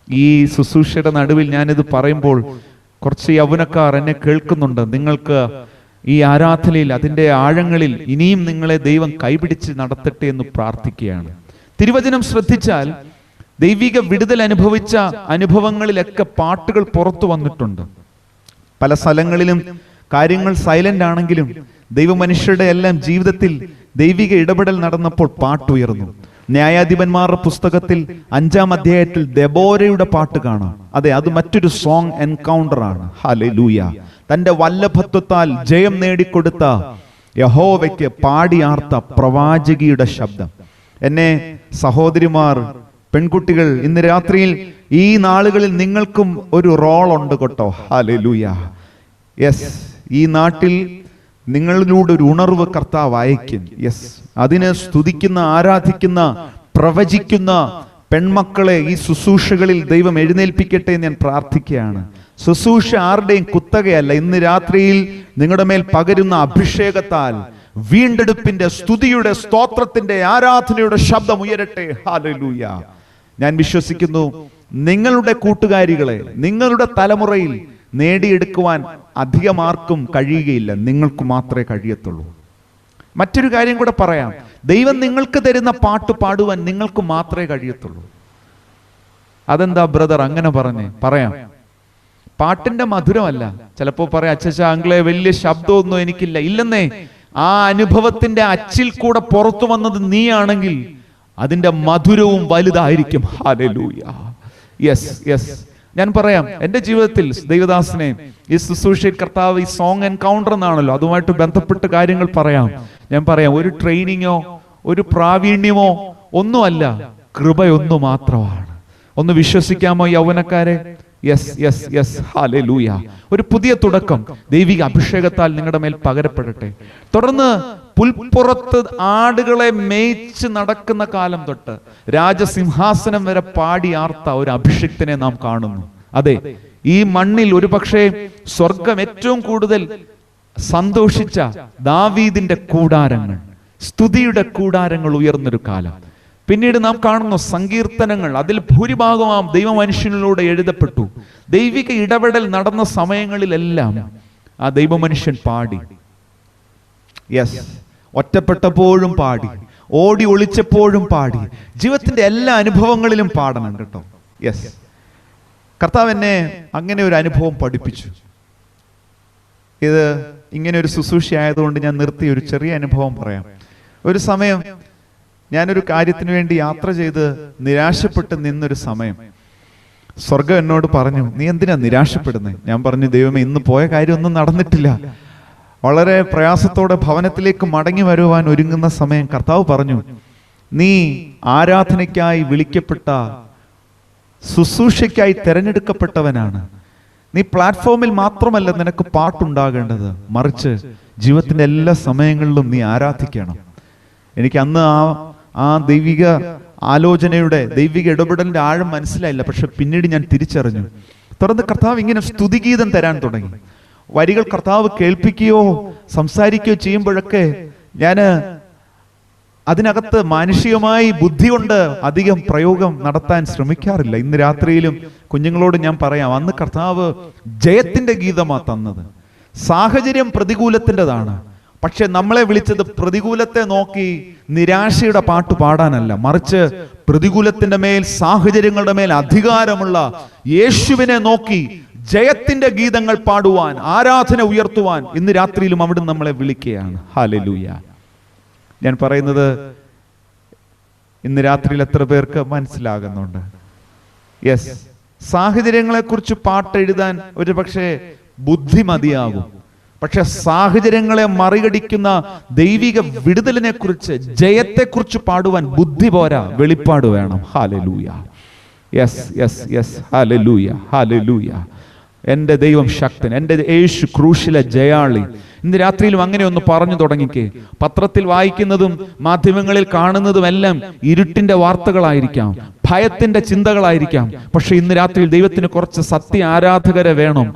ഈ ശുശ്രൂഷയുടെ നടുവിൽ ഞാനിത് പറയുമ്പോൾ കുറച്ച് യൗവനക്കാർ എന്നെ കേൾക്കുന്നുണ്ട്. നിങ്ങൾക്ക് ഈ ആരാധനയിൽ, അതിൻ്റെ ആഴങ്ങളിൽ ഇനിയും നിങ്ങളെ ദൈവം കൈപിടിച്ച് നടത്തട്ടെ എന്ന് പ്രാർത്ഥിക്കുകയാണ്. തിരുവചനം ശ്രദ്ധിച്ചാൽ ദൈവിക വിടുതൽ അനുഭവിച്ച അനുഭവങ്ങളിലൊക്കെ പാട്ടുകൾ പുറത്തു വന്നിട്ടുണ്ട്. പല സ്ഥലങ്ങളിലും കാര്യങ്ങൾ സൈലന്റ് ആണെങ്കിലും ദൈവമനുഷ്യരുടെ എല്ലാം ജീവിതത്തിൽ ദൈവിക ഇടപെടൽ നടന്നപ്പോൾ പാട്ടുയർന്നു. ന്യായാധിപന്മാരുടെ പുസ്തകത്തിൽ 5-ാം അധ്യായത്തിൽ ദെബോരയുടെ പാട്ട് കാണാം. അതെ, അത് മറ്റൊരു സോങ് എൻകൗണ്ടർ ആണ്. ഹല്ലേലൂയ. തന്റെ വല്ലഭത്വത്താൽ ജയം നേടിക്കൊടുത്ത യഹോവയ്ക്ക് പാടിയാർത്ത പ്രവാചകിയുടെ ശബ്ദം. എന്നെ സഹോദരിമാർ, പെൺകുട്ടികൾ, ഇന്ന് രാത്രിയിൽ ഈ നാളുകളിൽ നിങ്ങൾക്കും ഒരു റോൾ ഉണ്ട് കേട്ടോ. ഹല്ലേലൂയ. യെസ്, ഈ നാട്ടിൽ നിങ്ങളിലൂടെ ഒരു ഉണർവ് കർത്താവ് അയക്കും. യെസ്, അതിനെ സ്തുതിക്കുന്ന, ആരാധിക്കുന്ന, പ്രവചിക്കുന്ന പെൺമക്കളെ ഈ ശുശ്രൂഷകളിൽ ദൈവം എഴുന്നേൽപ്പിക്കട്ടെ എന്ന് ഞാൻ പ്രാർത്ഥിക്കുകയാണ്. ശുശ്രൂഷ ആരുടെയും കുത്തകയല്ല. ഇന്ന് രാത്രിയിൽ നിങ്ങളുടെ മേൽ പകരുന്ന അഭിഷേകത്താൽ വീണ്ടെടുപ്പിന്റെ, സ്തുതിയുടെ, സ്തോത്രത്തിന്റെ, ആരാധനയുടെ ശബ്ദം ഉയരട്ടെ. ഹല്ലേലൂയ. ഞാൻ വിശ്വസിക്കുന്നു നിങ്ങളുടെ കൂട്ടുകാരികളെ നിങ്ങളുടെ തലമുറയിൽ നേടിയെടുക്കുവാൻ അധികമാർക്കും കഴിയുകയില്ല, നിങ്ങൾക്ക് മാത്രമേ കഴിയത്തുള്ളൂ. മറ്റൊരു കാര്യം കൂടെ പറയാം, ദൈവം നിങ്ങൾക്ക് തരുന്ന പാട്ട് പാടുവാൻ നിങ്ങൾക്ക് മാത്രമേ കഴിയത്തുള്ളൂ. അതെന്താ ബ്രദർ അങ്ങനെ പറയാം? പാട്ടിന്റെ മധുരമല്ല. ചിലപ്പോൾ പറയാം, അച്ഛാ അങ്കിളെ വലിയ ശബ്ദമൊന്നും എനിക്കില്ല. ഇല്ലെന്നേ, ആ അനുഭവത്തിന്റെ അച്ചിൽ കൂടെ പുറത്തു വന്നത് നീയാണെങ്കിൽ അതിന്റെ മധുരവും വലുതായിരിക്കും. ഹല്ലേലൂയ. യെസ് യെസ്, ഞാൻ പറയാം, എൻ്റെ ജീവിതത്തിൽ ദൈവദാസനെ ഈ ശുശ്രൂഷയിൽ കർത്താവ് ഈ സോങ് എൻകൗണ്ടർ എന്നാണല്ലോ, അതുമായിട്ട് ബന്ധപ്പെട്ട കാര്യങ്ങൾ പറയാം. ഞാൻ പറയാം, ഒരു ട്രെയിനിങ്ങോ ഒരു പ്രാവീണ്യമോ ഒന്നുമല്ല, കൃപയൊന്നു മാത്രമാണ്. ഒന്ന് വിശ്വസിക്കാമോ യൗവനക്കാരെ? Yes yes yes, hallelujah. ഒരു പുതിയ തുടക്കം ദൈവിക അഭിഷേകത്താൽ നിങ്ങളുടെ മേൽ പകരപ്പെടട്ടെ. തുടർന്ന് പുൽപ്പുറത്ത് ആടുകളെ മേയിച്ച് നടക്കുന്ന കാലം തൊട്ട് രാജസിംഹാസനം വരെ പാടി ആർത്ത ഒരു അഭിഷിക്തനെ നാം കാണുന്നു. അതെ, ഈ മണ്ണിൽ ഒരു പക്ഷേ സ്വർഗം ഏറ്റവും കൂടുതൽ സന്തോഷിച്ച ദാവീദിന്റെ കൂടാരങ്ങൾ, സ്തുതിയുടെ കൂടാരങ്ങൾ ഉയർന്നൊരു കാലം. പിന്നീട് നാം കാണുന്നു സങ്കീർത്തനങ്ങൾ, അതിൽ ഭൂരിഭാഗമാം ദൈവമനുഷ്യനിലൂടെ എഴുതപ്പെട്ടു. ദൈവിക ഇടപെടൽ നടന്ന സമയങ്ങളിലെല്ലാം ആ ദൈവമനുഷ്യൻ പാടി. യെസ്, ഒറ്റപ്പെട്ടപ്പോഴും പാടി, ഓടി ഒളിച്ചപ്പോഴും പാടി, ജീവിതത്തിന്റെ എല്ലാ അനുഭവങ്ങളിലും പാടണം കേട്ടോ. യെസ്, കർത്താവ് എന്നെ അങ്ങനെ ഒരു അനുഭവം പഠിപ്പിച്ചു. ഇത് ഇങ്ങനെ ഒരു ശുശ്രൂഷ ആയതുകൊണ്ട് ഞാൻ നിർത്തി ഒരു ചെറിയ അനുഭവം പറയാം. ഒരു സമയം ഞാനൊരു കാര്യത്തിന് വേണ്ടി യാത്ര ചെയ്ത് നിരാശപ്പെട്ട് നിന്നൊരു സമയം സ്വർഗം എന്നോട് പറഞ്ഞു, നീ എന്തിനാ നിരാശപ്പെടുന്നത്? ഞാൻ പറഞ്ഞു, ദൈവമേ, ഇന്ന് പോയ കാര്യമൊന്നും നടന്നിട്ടില്ല. വളരെ പ്രയാസത്തോടെ ഭവനത്തിലേക്ക് മടങ്ങി വരുവാൻ ഒരുങ്ങുന്ന സമയം കർത്താവ് പറഞ്ഞു, നീ ആരാധനയ്ക്കായി വിളിക്കപ്പെട്ട, ശുശ്രൂഷയ്ക്കായി തിരഞ്ഞെടുക്കപ്പെട്ടവനാണ്. നീ പ്ലാറ്റ്ഫോമിൽ മാത്രമല്ല നിനക്ക് പാട്ടുണ്ടാകേണ്ടത്, മറിച്ച് ജീവിതത്തിന്റെ എല്ലാ സമയങ്ങളിലും നീ ആരാധിക്കണം. എനിക്ക് അന്ന് ആ ദൈവിക ആലോചനയുടെ, ദൈവിക ഇടപെടലിന്റെ ആഴം മനസ്സിലായില്ല. പക്ഷെ പിന്നീട് ഞാൻ തിരിച്ചറിഞ്ഞു. തുടർന്ന് കർത്താവ് ഇങ്ങനെ സ്തുതിഗീതം തരാൻ തുടങ്ങി. വരികൾ കർത്താവ് കേൾപ്പിക്കുകയോ സംസാരിക്കുകയോ ചെയ്യുമ്പോഴൊക്കെ ഞാൻ അതിനകത്ത് മാനുഷികമായി ബുദ്ധി കൊണ്ട് അധികം പ്രയോഗം നടത്താൻ ശ്രമിക്കാറില്ല. ഇന്ന് രാത്രിയിലും കുഞ്ഞുങ്ങളോട് ഞാൻ പറയാം, അന്ന് കർത്താവ് ജയത്തിന്റെ ഗീതമാ തന്നത്. സാഹചര്യം പ്രതികൂലത്തിൻ്റെതാണ്, പക്ഷെ നമ്മളെ വിളിച്ചത് പ്രതികൂലത്തെ നോക്കി നിരാശയുടെ പാട്ട് പാടാനല്ല, മറിച്ച് പ്രതികൂലത്തിന്റെ മേൽ, സാഹചര്യങ്ങളുടെ മേൽ അധികാരമുള്ള യേശുവിനെ നോക്കി ജയത്തിന്റെ ഗീതങ്ങൾ പാടുവാൻ, ആരാധന ഉയർത്തുവാൻ ഇന്ന് രാത്രിയിലും അവിടെ നമ്മളെ വിളിക്കുകയാണ്. ഹല്ലേലൂയ. ഞാൻ പറയുന്നത് ഇന്ന് രാത്രിയിൽ എത്ര പേർക്ക് മനസ്സിലാകുന്നുണ്ട്? യെസ്, സാഹചര്യങ്ങളെ കുറിച്ച് പാട്ടെഴുതാൻ ഒരു പക്ഷേ ബുദ്ധി മതിയാകും, പക്ഷെ സാഹചര്യങ്ങളെ മറികടിക്കുന്ന ദൈവിക വിടുതലിനെ കുറിച്ച്, ജയത്തെക്കുറിച്ച് പാടുവാൻ ബുദ്ധി പോരാ, വെളിപ്പാട് വേണം. Hallelujah. Yes yes yes, hallelujah hallelujah. എൻ്റെ ദൈവം ശക്തൻ, എൻ്റെ യേശു ക്രൂശിലെ ജയാളി, ഇന്ന് രാത്രിയിലും അങ്ങനെ ഒന്ന് പറഞ്ഞു തുടങ്ങിക്കേ. പത്രത്തിൽ വായിക്കുന്നതും മാധ്യമങ്ങളിൽ കാണുന്നതുമെല്ലാം ഇരുട്ടിന്റെ വാർത്തകളായിരിക്കാം, ഭയത്തിന്റെ ചിന്തകളായിരിക്കാം. പക്ഷെ ഇന്ന് രാത്രിയിൽ ദൈവത്തിന് കുറച്ച് സത്യ ആരാധകരെ വേണം,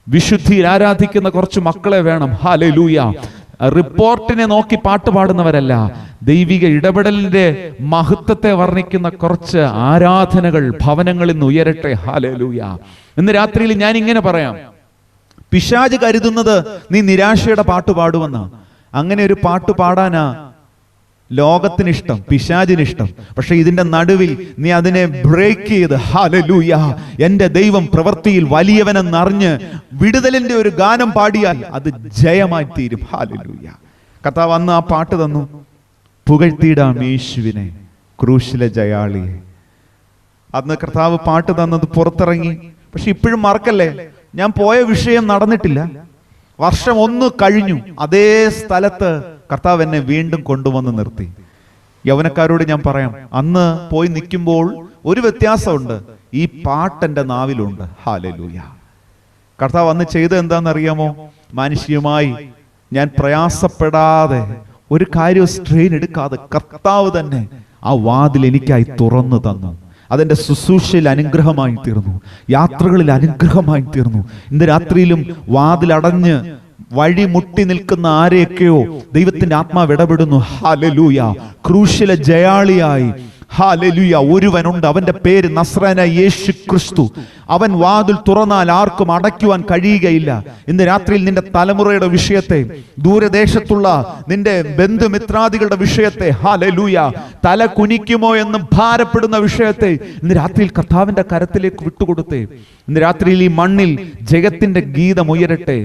വിശുദ്ധിയിൽ ആരാധിക്കുന്ന കുറച്ച് മക്കളെ വേണം. ഹല്ലേലൂയ. റിപ്പോർട്ടിനെ നോക്കി പാട്ട് പാടുന്നവരല്ല, ദൈവിക ഇടപെടലിന്റെ മഹത്വത്തെ വർണ്ണിക്കുന്ന കുറച്ച് ആരാധനകൾ ഭവനങ്ങളിൽ നിന്ന് ഉയരട്ടെ. ഹല്ലേലൂയ. ഇന്ന് രാത്രിയിൽ ഞാൻ ഇങ്ങനെ പറയാം, പിശാച് കരുതുന്നത് നീ നിരാശയുടെ പാട്ട് പാടുമെന്ന. അങ്ങനെ ഒരു പാട്ട് പാടാനാ ലോകത്തിനിഷ്ടം, പിശാചിനിഷ്ടം. പക്ഷെ ഇതിന്റെ നടുവിൽ നീ അതിനെ ബ്രേക്ക് ചെയ്ത് ഹല്ലേലൂയ എന്റെ ദൈവം പ്രവൃത്തിയിൽ വലിയവനെന്നറിഞ്ഞ് വിടുതലിന്റെ ഒരു ഗാനം പാടിയാൽ അത് ജയമായി തീരും. ഹല്ലേലൂയ. കർത്താവ് അന്ന് ആ പാട്ട് തന്നു, പുകഴ്ത്തിയിടാം യേശുവിനെ ക്രൂശിലെ ജയാളിയെ. അന്ന് കർത്താവ് പാട്ട് തന്നത് പുറത്തിറങ്ങി. പക്ഷെ ഇപ്പോഴും മറക്കല്ലേ, ഞാൻ പോയ വിഷയം നടന്നിട്ടില്ല. വർഷം 1 കഴിഞ്ഞു, അതേ സ്ഥലത്ത് കർത്താവ് എന്നെ വീണ്ടും കൊണ്ടുവന്ന് നിർത്തി. യൗവനക്കാരോട് ഞാൻ പറയാം, അന്ന് പോയി നിൽക്കുമ്പോൾ ഒരു വ്യത്യാസമുണ്ട്, ഈ പാട്ടെന്റെ നാവിലുണ്ട്. ഹല്ലേലൂയ. കർത്താവ് അന്ന് ചെയ്തത് എന്താണെന്നറിയാമോ? മാനുഷികമായി ഞാൻ പ്രയാസപ്പെടാതെ ഒരു കാര്യം സ്ട്രെയിൻ എടുക്കാതെ കർത്താവ് തന്നെ ആ വാതിൽ എനിക്കായി തുറന്നു തന്നു. അതെന്റെ ശുശ്രൂഷയിൽ അനുഗ്രഹമായി തീർന്നു, യാത്രകളിൽ അനുഗ്രഹമായി തീർന്നു. ഇന്ന് രാത്രിയിലും വാതിലടഞ്ഞ് വഴി മുട്ടി നിൽക്കുന്ന ആരെയൊക്കെയോ ദൈവത്തിന്റെ ആത്മാവ് ഇടപെടുന്നു. ഹല്ലേലൂയ. ക്രൂശിലെ ജയാളിയായി ഹല്ലേലൂയ ഒരുവനുണ്ട്, അവന്റെ പേര് നസ്രായനായ യേശു ക്രിസ്തു. അവൻ വാതിൽ തുറന്നാൽ ആർക്കും അടയ്ക്കുവാൻ കഴിയുകയില്ല. ഇന്ന് രാത്രിയിൽ നിന്റെ തലമുറയുടെ വിഷയത്തെ, ദൂരദേശത്തുള്ള നിന്റെ ബന്ധുമിത്രാദികളുടെ വിഷയത്തെ, ഹല്ലേലൂയ തല കുനിക്കുമോ എന്ന് ഭാരപ്പെടുന്ന വിഷയത്തെ ഇന്ന് രാത്രിയിൽ കർത്താവിന്റെ കരത്തിലേക്ക് വിട്ടുകൊടുത്തേ. ഇന്ന് രാത്രിയിൽ ഈ മണ്ണിൽ ജയത്തിന്റെ ഗീതം ഉയരട്ടെ.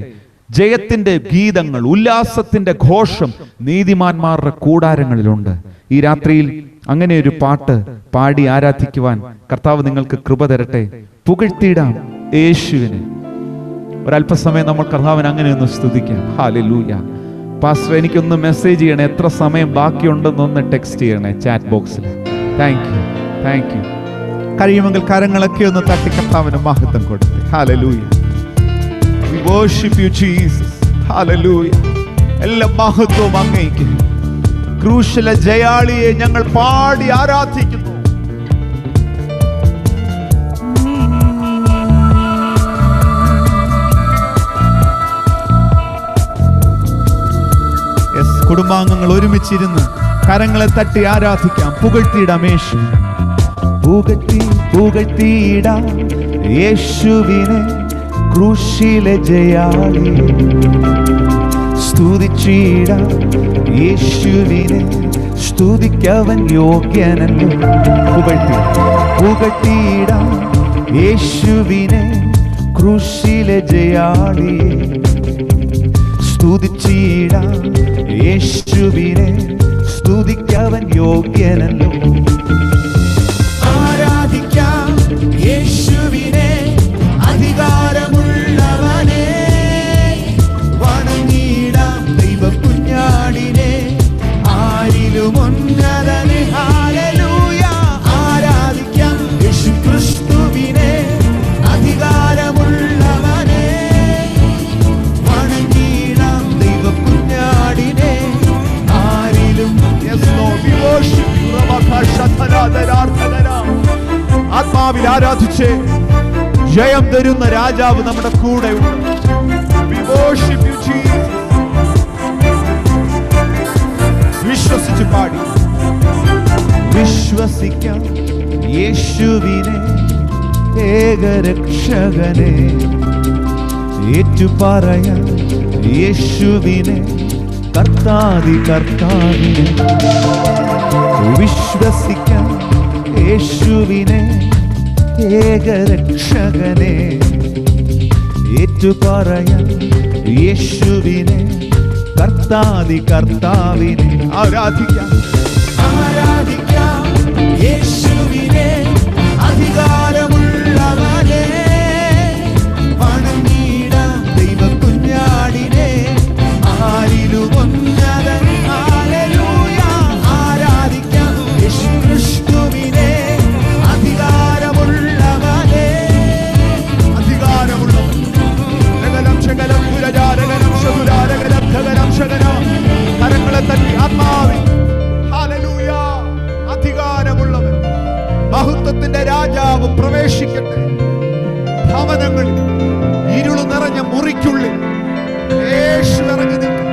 ജയത്തിന്റെ ഗീതങ്ങൾ, ഉല്ലാസത്തിന്റെ ഘോഷം നീതിമാന്മാരുടെ കൂടാരങ്ങളിലുണ്ട്. ഈ രാത്രിയിൽ അങ്ങനെ ഒരു പാട്ട് പാടി ആരാധിക്കുവാൻ കർത്താവ് നിങ്ങൾക്ക് കൃപ തരട്ടെ. പുകഴ്ത്തിയിടാം യേശുവിനെ. ഒരല്പസമയം നമ്മൾ കർത്താവിനെ അങ്ങനെ ഒന്ന് സ്തുതിക്കാം. ഹല്ലേലൂയ. പാസ്റ്റർ, എനിക്കൊന്ന് മെസ്സേജ് ചെയ്യണേ, എത്ര സമയം ബാക്കിയുണ്ടെന്നൊന്ന് ടെക്സ്റ്റ് ചെയ്യണേ ചാറ്റ് ബോക്സിൽ. Thank you, thank you. കഴിയുമെങ്കിൽ കരങ്ങളൊക്കെ ഒന്ന് തട്ടി കർത്താവിന് മഹത്വം കൊടുത്ത്. Hallelujah. We worship you, Jesus. Hallelujah. എല്ലാ മഹത്വവും അങ്ങേക്ക്. ക്രൂശിലെ ജയാളിയെ ഞങ്ങൾ പാടി ആരാധിക്കുന്നു. കുടുംബാംഗങ്ങൾ ഒരുമിച്ചിരുന്ന് കരങ്ങളെ തട്ടി ആരാധിക്കാം. പുകഴ്ത്തിയിടാം യേശു. പുകഴ്ത്തിയിടാം യേശുവിനെ ക്രൂശിലെ ജയാളി. സ്തുതിച്ചിടാം യേശുവിനെ, സ്തുതിക്കവൻ യോഗ്യനല്ലോ. പുകഴ്ത്തിയിടാം യേശുവിനെ ക്രൂശിലെ ജയാളി. സ്തുതിച്ചിടാം യേശുവിനെ, സ്തുതിക്കവൻ യോഗ്യനല്ലോ. ആരാധിക്കാം യേശുവിനെ, അധികാരമുള്ളവനെ. വണങ്ങിടാം ദൈവ കുഞ്ഞാടിനെ, ആരിലും ഉന്നതനെ. ഹല്ലേലൂയ. ആരാധിക്കാം യേശു ക്രിസ്തുവിനെ, അധികാരമുള്ളവനെ. വണങ്ങിടാം ദൈവ കുഞ്ഞാടിനെ, ആരിലും. ആത്മാവിൽ ആരാധിച്ചേ. ജയം തരുന്ന രാജാവ് നമ്മുടെ കൂടെ ഉണ്ട്. വിശ്വസിച്ച് പാടി. വിശ്വസിക്കാം യേശുവിനെ ഏകരക്ഷകനെ, ഏറ്റുപറയാം യേശുവിനെ കർത്താവിനെ. വിശ്വസിക്കാം യേശുവിനെ ഏകരക്ഷകനെ, ഏറ്റുപറയാം യേശുവിനെ കർത്താവിനെ. ആരാധിക്കാം യേശുവിനെ, അധികാരമുള്ളവനെ. വണങ്ങിടാം ദൈവ കുഞ്ഞാടിനെ, ആരിലും ഉന്നതൻ. ഹല്ലേലൂയ. ആരാധിക്കാം യേശു ക്രിസ്തുവിനെ, അധികാരമുള്ളവനെ. അധികാരമുള്ളവൻ. മഹത്വത്തിന്റെ രാജാവ് പ്രവേശിക്കട്ടെ. ഭവനങ്ങളിൽ ഇരുള് നിറഞ്ഞ മുറിക്കുള്ളിൽ യേശു ഇറങ്ങി നിൽക്കും.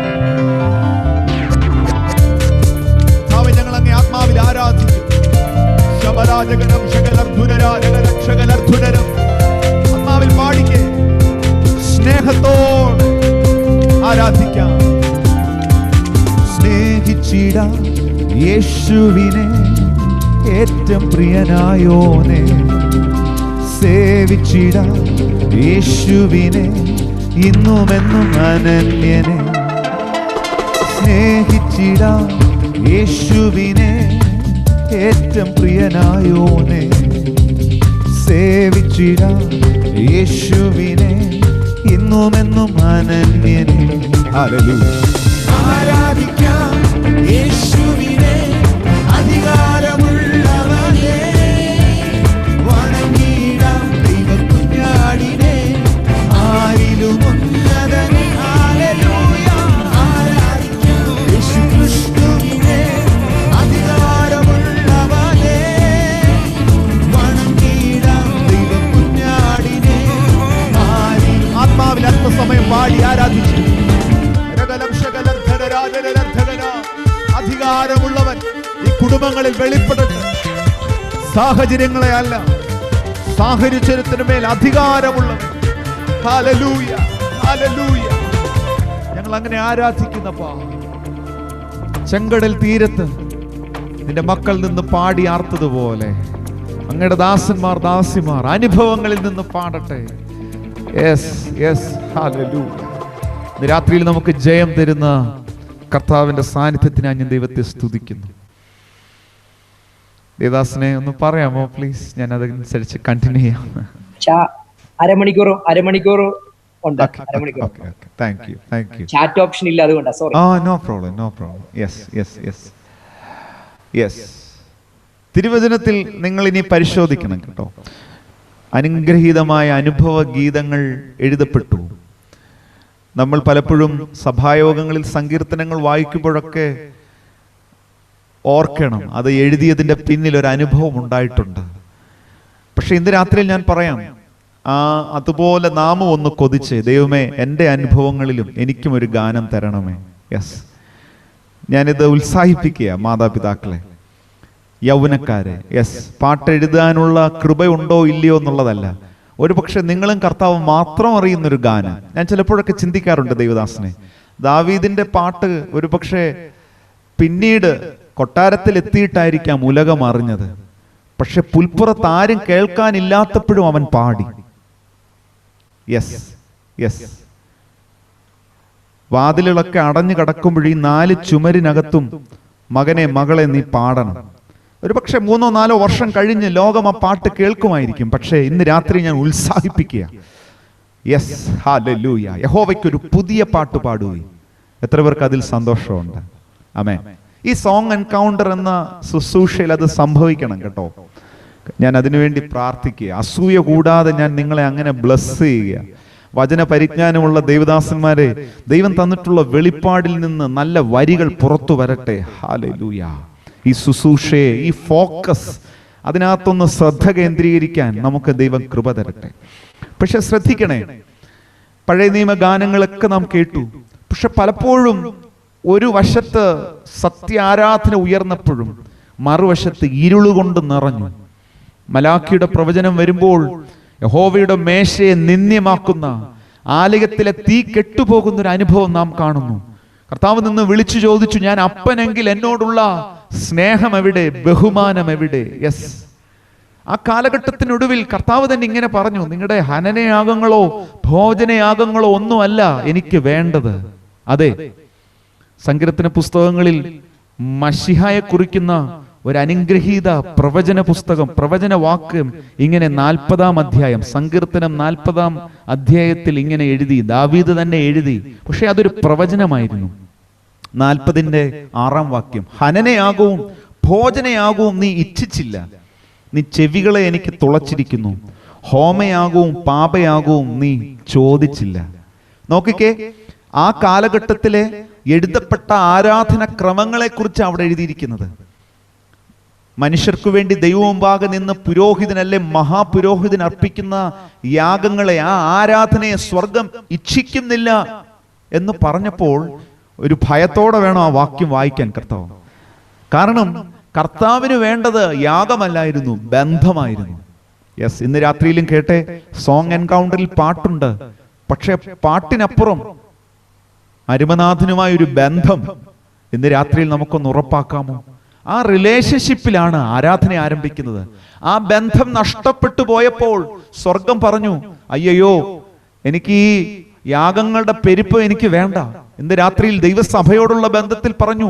ഞങ്ങൾ അങ്ങേ ആത്മാവിൽ ആരാധിക്കും. ശബരാജകനം ശകലർധുനരം ആത്മാവിൽ പാടിക്കേ. സ്നേഹത്തോടെ ആരാധിക്കാം. സ്നേഹിച്ചിടാം യേശുവിനെ ഏറ്റവും പ്രിയനായോനെ. സേവിച്ചിടാം യേശുവിനെ ഇന്നുമെന്നും അനന്യനെ. സ്നേഹിച്ചിടാം യേശുവിനെ ഏറ്റവും പ്രിയനായോനെ. സേവിച്ചിടാം യേശുവിനെ ഇന്നുമെന്നും അനന്യനെ. ഹല്ലേലൂയ. ആരാധിക്കാം യേശുവിനെ അധികാരമുള്ളവനെ. വണങ്ങിടാം ദൈവകുഞ്ഞാടിനെ ആരിലും ഉന്നതനെ. ഹല്ലേലൂയ. ആരാധിക്കാം യേശുക്രിസ്തുവിനെ അധികാരമുള്ളവനെ. വണങ്ങിടാം ദൈവകുഞ്ഞാടിനെ ആരിലും. ആത്മാവിൽ അല്പസമയം പാടി ആരാധിച്ചു. അധികാരമുള്ളവൻ ഈ കുടുംബങ്ങളിൽ വെളിപ്പെടട്ടെ. സാഹചര്യങ്ങളെ അല്ല, സാഹചര്യത്തിന് മേൽ അധികാരമുള്ളവൻ. Hallelujah, hallelujah. ഞങ്ങൾ അങ്ങനെ ആരാധിക്കുന്നപ്പാ. ചെങ്കടൽ തീരത്ത് നിന്റെ മക്കൾ നിന്ന് പാടി ആർത്തതുപോലെ അങ്ങയുടെ ദാസന്മാർ ദാസിമാർ അനുഭവങ്ങളിൽ നിന്ന് പാടട്ടെ. Yes yes, hallelujah. ഇന്ന് രാത്രിയിൽ നമുക്ക് ജയം തരുന്ന കർത്താവിന്റെ സാന്നിധ്യത്തിനായി ഞാൻ ദൈവത്തെ സ്തുതിക്കുന്നു. ദേവദാസനെ ഒന്ന് പറയാമോ പ്ലീസ്? ഞാൻ അതനുസരിച്ച് കണ്ടിന്യൂ ചെയ്യാം. അരമണിക്കൂർ ഉണ്ട്. ചാറ്റ് ഓപ്ഷൻ ഇല്ല, അതുകൊണ്ടാ. സോറി. No problem. യെസ്. തിരുവചനത്തിൽ നിങ്ങൾ ഇനി പരിശോധിക്കണം കേട്ടോ. അനുഗ്രഹീതമായ അനുഭവ ഗീതങ്ങൾ എഴുതപ്പെട്ടു. നമ്മൾ പലപ്പോഴും സഭായോഗങ്ങളിൽ സങ്കീർത്തനങ്ങൾ വായിക്കുമ്പോഴൊക്കെ ഓർക്കണം, അത് എഴുതിയതിൻ്റെ പിന്നിൽ ഒരു അനുഭവം ഉണ്ടായിട്ടുണ്ട്. പക്ഷെ ഇന്ന് രാത്രിയിൽ ഞാൻ പറയാം, അതുപോലെ നാമും ഒന്ന് കൊതിച്ച്, ദൈവമേ എൻ്റെ അനുഭവങ്ങളിലും എനിക്കും ഒരു ഗാനം തരണമേ. യെസ്, ഞാനിത് ഉത്സാഹിപ്പിക്കുക മാതാപിതാക്കളെ, യൗവനക്കാരെ. യെസ്, പാട്ടെഴുതാനുള്ള കൃപയുണ്ടോ ഇല്ലയോ എന്നുള്ളതല്ല, ഒരു പക്ഷെ നിങ്ങളും കർത്താവ് മാത്രം അറിയുന്നൊരു ഗാനം. ഞാൻ ചിലപ്പോഴൊക്കെ ചിന്തിക്കാറുണ്ട് ദൈവദാസനെ, ദാവീദിന്റെ പാട്ട് ഒരു പക്ഷേ പിന്നീട് കൊട്ടാരത്തിൽ എത്തിയിട്ടായിരിക്കാം ഉലകം അറിഞ്ഞത്. പക്ഷെ പുൽപ്പുറത്ത് ആരും കേൾക്കാനില്ലാത്തപ്പോഴും അവൻ പാടി. യെസ്, വാതിലുകളൊക്കെ അടഞ്ഞു കിടക്കുമ്പോഴും ഈ 4 ചുമരിനകത്തും മകനെ മകളെ നീ പാടണം. ഒരു പക്ഷെ 3-4 വർഷം കഴിഞ്ഞ് ലോകം ആ പാട്ട് കേൾക്കുമായിരിക്കും. പക്ഷേ ഇന്ന് രാത്രി ഞാൻ ഉത്സാഹിപ്പിക്കുക. Yes, hallelujah. യഹോവയ്ക്കൊരു പുതിയ പാട്ട് പാടുകയും. എത്ര പേർക്ക് അതിൽ സന്തോഷമുണ്ട്? ആമേൻ. ഈ സോങ് എൻകൗണ്ടർ എന്ന ശുശ്രൂഷയിൽ അത് സംഭവിക്കണം കേട്ടോ. ഞാൻ അതിനുവേണ്ടി പ്രാർത്ഥിക്കുക. അസൂയ കൂടാതെ ഞാൻ നിങ്ങളെ അങ്ങനെ ബ്ലസ് ചെയ്യുക. വചന പരിജ്ഞാനമുള്ള ദൈവദാസന്മാരെ, ദൈവം തന്നിട്ടുള്ള വെളിപ്പാടിൽ നിന്ന് നല്ല വരികൾ പുറത്തു വരട്ടെ. ഹല്ലേലൂയ. ഈ ശുശ്രൂഷയെ, ഈ ഫോക്കസ്, അതിനകത്തൊന്ന് ശ്രദ്ധ കേന്ദ്രീകരിക്കാൻ നമുക്ക് ദൈവം കൃപ തരട്ടെ. പക്ഷെ ശ്രദ്ധിക്കണേ, പഴയ നിയമ ഗാനങ്ങളൊക്കെ നാം കേട്ടു. പക്ഷെ പലപ്പോഴും ഒരു വശത്ത് സത്യാരാധന ഉയർന്നപ്പോഴും മറുവശത്ത് ഇരുളുകൊണ്ട് നിറഞ്ഞു. മലാഖിയുടെ പ്രവചനം വരുമ്പോൾ യഹോവയുടെ മേശയെ നിന്ദ്യമാക്കുന്ന, ആലയത്തിലെ തീ കെട്ടുപോകുന്ന ഒരു അനുഭവം നാം കാണുന്നു. കർത്താവ് നിന്ന് വിളിച്ചു ചോദിച്ചു, ഞാൻ അപ്പനെങ്കിൽ എന്നോടുള്ള സ്നേഹം എവിടെ, ബഹുമാനം എവിടെ? യെസ്, ആ കാലഘട്ടത്തിനൊടുവിൽ കർത്താവ് തന്നെ ഇങ്ങനെ പറഞ്ഞു, നിങ്ങളുടെ ഹനനയാഗങ്ങളോ ഭോജനയാഗങ്ങളോ ഒന്നുമല്ല എനിക്ക് വേണ്ടത്. അതെ, സങ്കീർത്തന പുസ്തകങ്ങളിൽ മശിഹായെ കുറിക്കുന്ന ഒരു അനുഗ്രഹീത പ്രവചന പുസ്തകം, പ്രവചന വാക്ക് ഇങ്ങനെ 40-ാം അധ്യായം, സങ്കീർത്തനം 40-ാം അധ്യായത്തിൽ ഇങ്ങനെ എഴുതി, ദാവീദ് തന്നെ എഴുതി. പക്ഷെ അതൊരു പ്രവചനമായിരുന്നു. 40-ന്റെ 6-ാം വാക്യം, ഹനനയാകവും ഭോജനയാകവും നീ ഇച്ഛിച്ചില്ല, നീ ചെവികളെ എനിക്ക് തുളച്ചിരിക്കുന്നു, ഹോമയാകവും പാപയാകവും നീ ചോദിച്ചില്ല. നോക്കിക്കേ, ആ കാലഘട്ടത്തിലെ എഴുതപ്പെട്ട ആരാധന ക്രമങ്ങളെ കുറിച്ച് അവിടെ എഴുതിയിരിക്കുന്നത്. മനുഷ്യർക്കു വേണ്ടി ദൈവമുമ്പാകെ നിന്ന് പുരോഹിതനല്ലേ മഹാപുരോഹിതൻ അർപ്പിക്കുന്ന യാഗങ്ങളെ, ആ ആരാധനയെ സ്വർഗം ഇച്ഛിക്കുന്നില്ല എന്ന് പറഞ്ഞപ്പോൾ ഒരു ഭയത്തോടെ വേണം ആ വാക്യം വായിക്കാൻ കർത്താവ്. കാരണം കർത്താവിന് വേണ്ടത് യാഗമല്ലായിരുന്നു, ബന്ധമായിരുന്നു. യെസ്, ഇന്ന് രാത്രിയിലും കേട്ടെ, സോങ് എൻകൗണ്ടറിൽ പാട്ടുണ്ട്. പക്ഷെ പാട്ടിനപ്പുറം അരുമനാഥനുമായ ഒരു ബന്ധം ഇന്ന് രാത്രിയിൽ നമുക്കൊന്ന് ഉറപ്പാക്കാമോ? ആ റിലേഷൻഷിപ്പിലാണ് ആരാധന ആരംഭിക്കുന്നത്. ആ ബന്ധം നഷ്ടപ്പെട്ടു പോയപ്പോൾ സ്വർഗം പറഞ്ഞു, അയ്യോ, എനിക്ക് ഈ യാഗങ്ങളുടെ പെരുപ്പ് എനിക്ക് വേണ്ട. ഇന്ന് രാത്രിയിൽ ദൈവസഭയോടുള്ള ബന്ധത്തിൽ പറഞ്ഞു,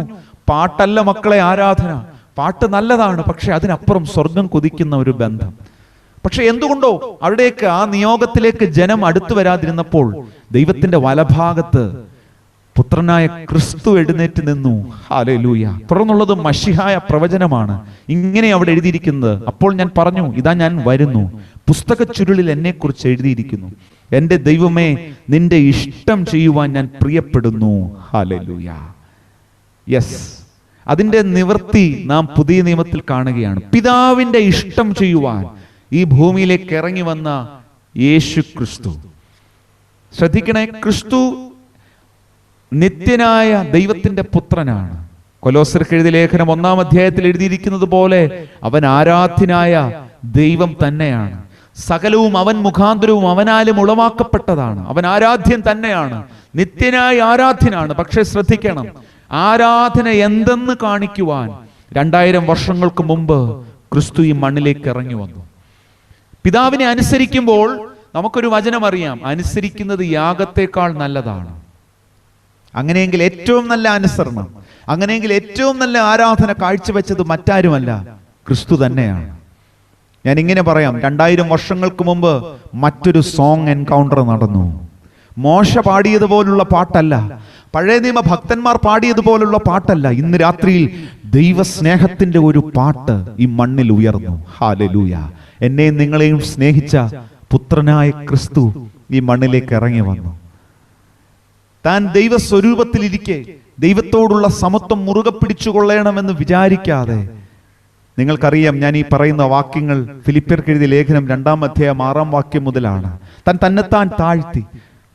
പാട്ടല്ല മക്കളെ ആരാധന, പാട്ട് നല്ലതാണ്, പക്ഷെ അതിനപ്പുറം സ്വർഗം കൊതിക്കുന്ന ഒരു ബന്ധം. പക്ഷെ എന്തുകൊണ്ടോ അവിടേക്ക്, ആ നിയോഗത്തിലേക്ക് ജനം അടുത്തു വരാതിരുന്നപ്പോൾ ദൈവത്തിന്റെ വലഭാഗത്ത് പുത്രനായ ക്രിസ്തു എഴുന്നേറ്റ് നിന്നു. ഹല്ലേലൂയ. തുടർന്നുള്ളത് മശിഹായ പ്രവചനമാണ്. ഇങ്ങനെ അവിടെ എഴുതിയിരിക്കുന്നത്, അപ്പോൾ ഞാൻ പറഞ്ഞു, ഇതാ ഞാൻ വരുന്നു, പുസ്തക ചുരുളിൽ എന്നെ കുറിച്ച് എഴുതിയിരിക്കുന്നു, എന്റെ ദൈവമേ, നിന്റെ ഇഷ്ടം ചെയ്യുവാൻ ഞാൻ പ്രിയപ്പെടുന്നു. ഹല്ലേലൂയ. യെസ്, അതിന്റെ നിവൃത്തി നാം പുതിയ നിയമത്തിൽ കാണുകയാണ്. പിതാവിന്റെ ഇഷ്ടം ചെയ്യുവാൻ ഈ ഭൂമിയിലേക്ക് ഇറങ്ങി വന്ന യേശു ക്രിസ്തു. ശ്രദ്ധിക്കണേ, ക്രിസ്തു നിത്യനായ ദൈവത്തിന്റെ പുത്രനാണ്. കൊലോസ്യർക്ക് എഴുതിയ ലേഖനം 1-ാം അധ്യായത്തിൽ എഴുതിയിരിക്കുന്നത് പോലെ അവൻ ആരാധ്യനായ ദൈവം തന്നെയാണ്. സകലവും അവൻ മുഖാന്തരവും അവനാലും ഉളവാക്കപ്പെട്ടതാണ്. അവൻ ആരാധ്യൻ തന്നെയാണ്, നിത്യനായ ആരാധ്യനാണ്. പക്ഷെ ശ്രദ്ധിക്കണം, ആരാധന എന്തെന്ന് കാണിക്കുവാൻ 2000 വർഷങ്ങൾക്ക് മുമ്പ് ക്രിസ്തു ഈ മണ്ണിലേക്ക് ഇറങ്ങി വന്നു. പിതാവിനെ അനുസരിക്കുമ്പോൾ നമുക്കൊരു വചനം അറിയാം, അനുസരിക്കുന്നത് യാഗത്തെക്കാൾ നല്ലതാണ്. അങ്ങനെയെങ്കിൽ ഏറ്റവും നല്ല അനുസരണം, അങ്ങനെയെങ്കിൽ ഏറ്റവും നല്ല ആരാധന കാഴ്ചവെച്ചത് മറ്റാരുമല്ല, ക്രിസ്തു തന്നെയാണ്. ഞാൻ ഇങ്ങനെ പറയാം, 2000 വർഷങ്ങൾക്ക് മുമ്പ് മറ്റൊരു സോങ് എൻകൗണ്ടർ നടന്നു. മോശ പാടിയതുപോലുള്ള പാട്ടല്ല, പഴയ നിയമ ഭക്തന്മാർ പാടിയതുപോലുള്ള പാട്ടല്ല. ഇന്ന് രാത്രിയിൽ ദൈവസ്നേഹത്തിന്റെ ഒരു പാട്ട് ഈ മണ്ണിൽ ഉയർന്നു. ഹല്ലേലൂയ. എന്നെയും നിങ്ങളെയും സ്നേഹിച്ച പുത്രനായ ക്രിസ്തു ഈ മണ്ണിലേക്ക് ഇറങ്ങി വന്നു. താൻ ദൈവസ്വരൂപത്തിലിരിക്കെ ദൈവത്തോടുള്ള സമത്വം മുറുകെ പിടിച്ചുകൊള്ളണമെന്ന് വിചാരിക്കാതെ, നിങ്ങൾക്കറിയാം, ഞാൻ ഈ പറയുന്ന വാക്യങ്ങൾ ഫിലിപ്പിയർക്ക് എഴുതിയ ലേഖനം 2-ാം അധ്യായം 6-ാം വാക്യം മുതലാണ്. തന്നെത്താൻ താഴ്ത്തി,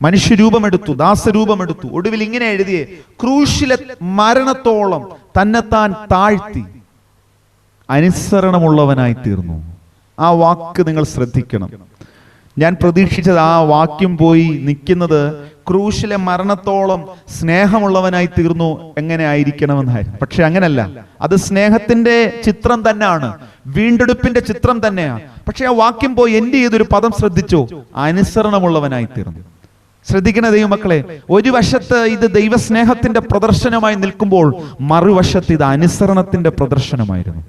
മനുഷ്യരൂപമെടുത്തു, ദാസരൂപമെടുത്തു, ഒടുവിൽ ഇങ്ങനെ എഴുതിയേ, ക്രൂശിലെ മരണത്തോളം തന്നെത്താൻ താഴ്ത്തി അനുസരണമുള്ളവനായി തീർന്നു. ആ വാക്ക് നിങ്ങൾ ശ്രദ്ധിക്കണം. ഞാൻ പ്രതീക്ഷിച്ചത് ആ വാക്യം പോയി നിൽക്കുന്നത് ക്രൂശിലെ മരണത്തോളം സ്നേഹമുള്ളവനായി തീർന്നു എങ്ങനെ ആയിരിക്കണമെന്നായിരുന്നു. പക്ഷെ അങ്ങനല്ല, അത് സ്നേഹത്തിന്റെ ചിത്രം തന്നെയാണ്, വീണ്ടെടുപ്പിന്റെ ചിത്രം തന്നെയാണ്. പക്ഷെ ആ വാക്യം പോയി എന്റെ ചെയ്തൊരു പദം ശ്രദ്ധിച്ചോ, അനുസരണമുള്ളവനായി തീർന്നു. ശ്രദ്ധിക്കണ ദൈവമക്കളെ, ഒരു വശത്ത് ഇത് ദൈവസ്നേഹത്തിന്റെ പ്രദർശനമായി നിൽക്കുമ്പോൾ മറുവശത്ത് ഇത് അനുസരണത്തിന്റെ പ്രദർശനമായിരുന്നു.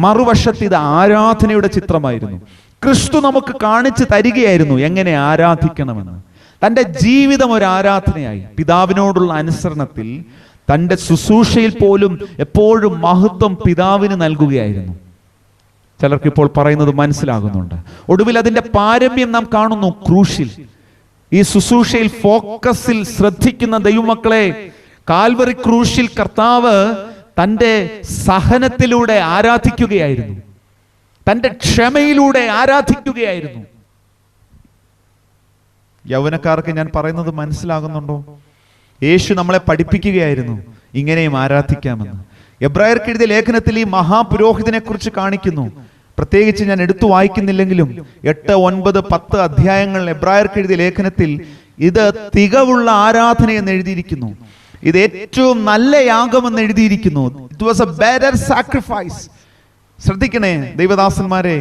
മറുവശത്ത് ഇത് ആരാധനയുടെ ചിത്രമായിരുന്നു. ക്രിസ്തു നമുക്ക് കാണിച്ചു തരികയായിരുന്നു എങ്ങനെ ആരാധിക്കണമെന്ന്. തൻ്റെ ജീവിതം ഒരു ആരാധനയായി. പിതാവിനോടുള്ള അനുസരണത്തിൽ തൻ്റെ ശുശ്രൂഷയിൽ പോലും എപ്പോഴും മഹത്വം പിതാവിന് നൽകുകയായിരുന്നു. ചിലർക്ക് ഇപ്പോൾ പറയുന്നത് മനസ്സിലാകുന്നുണ്ട്. ഒടുവിൽ അതിന്റെ പാരമ്യം നാം കാണുന്നു ക്രൂശിൽ. ഈ ശുശ്രൂഷയിൽ ഫോക്കസിൽ ശ്രദ്ധിക്കുന്ന ദൈവമക്കളെ, കാൽവറി ക്രൂശിൽ കർത്താവ് തൻ്റെ സഹനത്തിലൂടെ ആരാധിക്കുകയായിരുന്നു, തൻ്റെ ക്ഷമയിലൂടെ ആരാധിക്കുകയായിരുന്നു. യൗവനക്കാർക്ക് ഞാൻ പറയുന്നത് മനസ്സിലാകുന്നുണ്ടോ? യേശു നമ്മളെ പഠിപ്പിക്കുകയായിരുന്നു ഇങ്ങനെയും ആരാധിക്കാമെന്ന്. എബ്രായർക്ക് എഴുതിയ ലേഖനത്തിൽ ഈ മഹാപുരോഹിതനെ കുറിച്ച് കാണിക്കുന്നു. പ്രത്യേകിച്ച് ഞാൻ എടുത്തു വായിക്കുന്നില്ലെങ്കിലും 8, 9, 10 അധ്യായങ്ങൾ എബ്രായർക്ക് എഴുതിയ ലേഖനത്തിൽ ഇത് തികവുള്ള ആരാധന എന്ന് എഴുതിയിരിക്കുന്നു. ഇത് ഏറ്റവും നല്ല യാഗമെന്ന് എഴുതിയിരിക്കുന്നു. It was A better sacrifice. ശ്രദ്ധിക്കണേ ദൈവദാസന്മാരെ,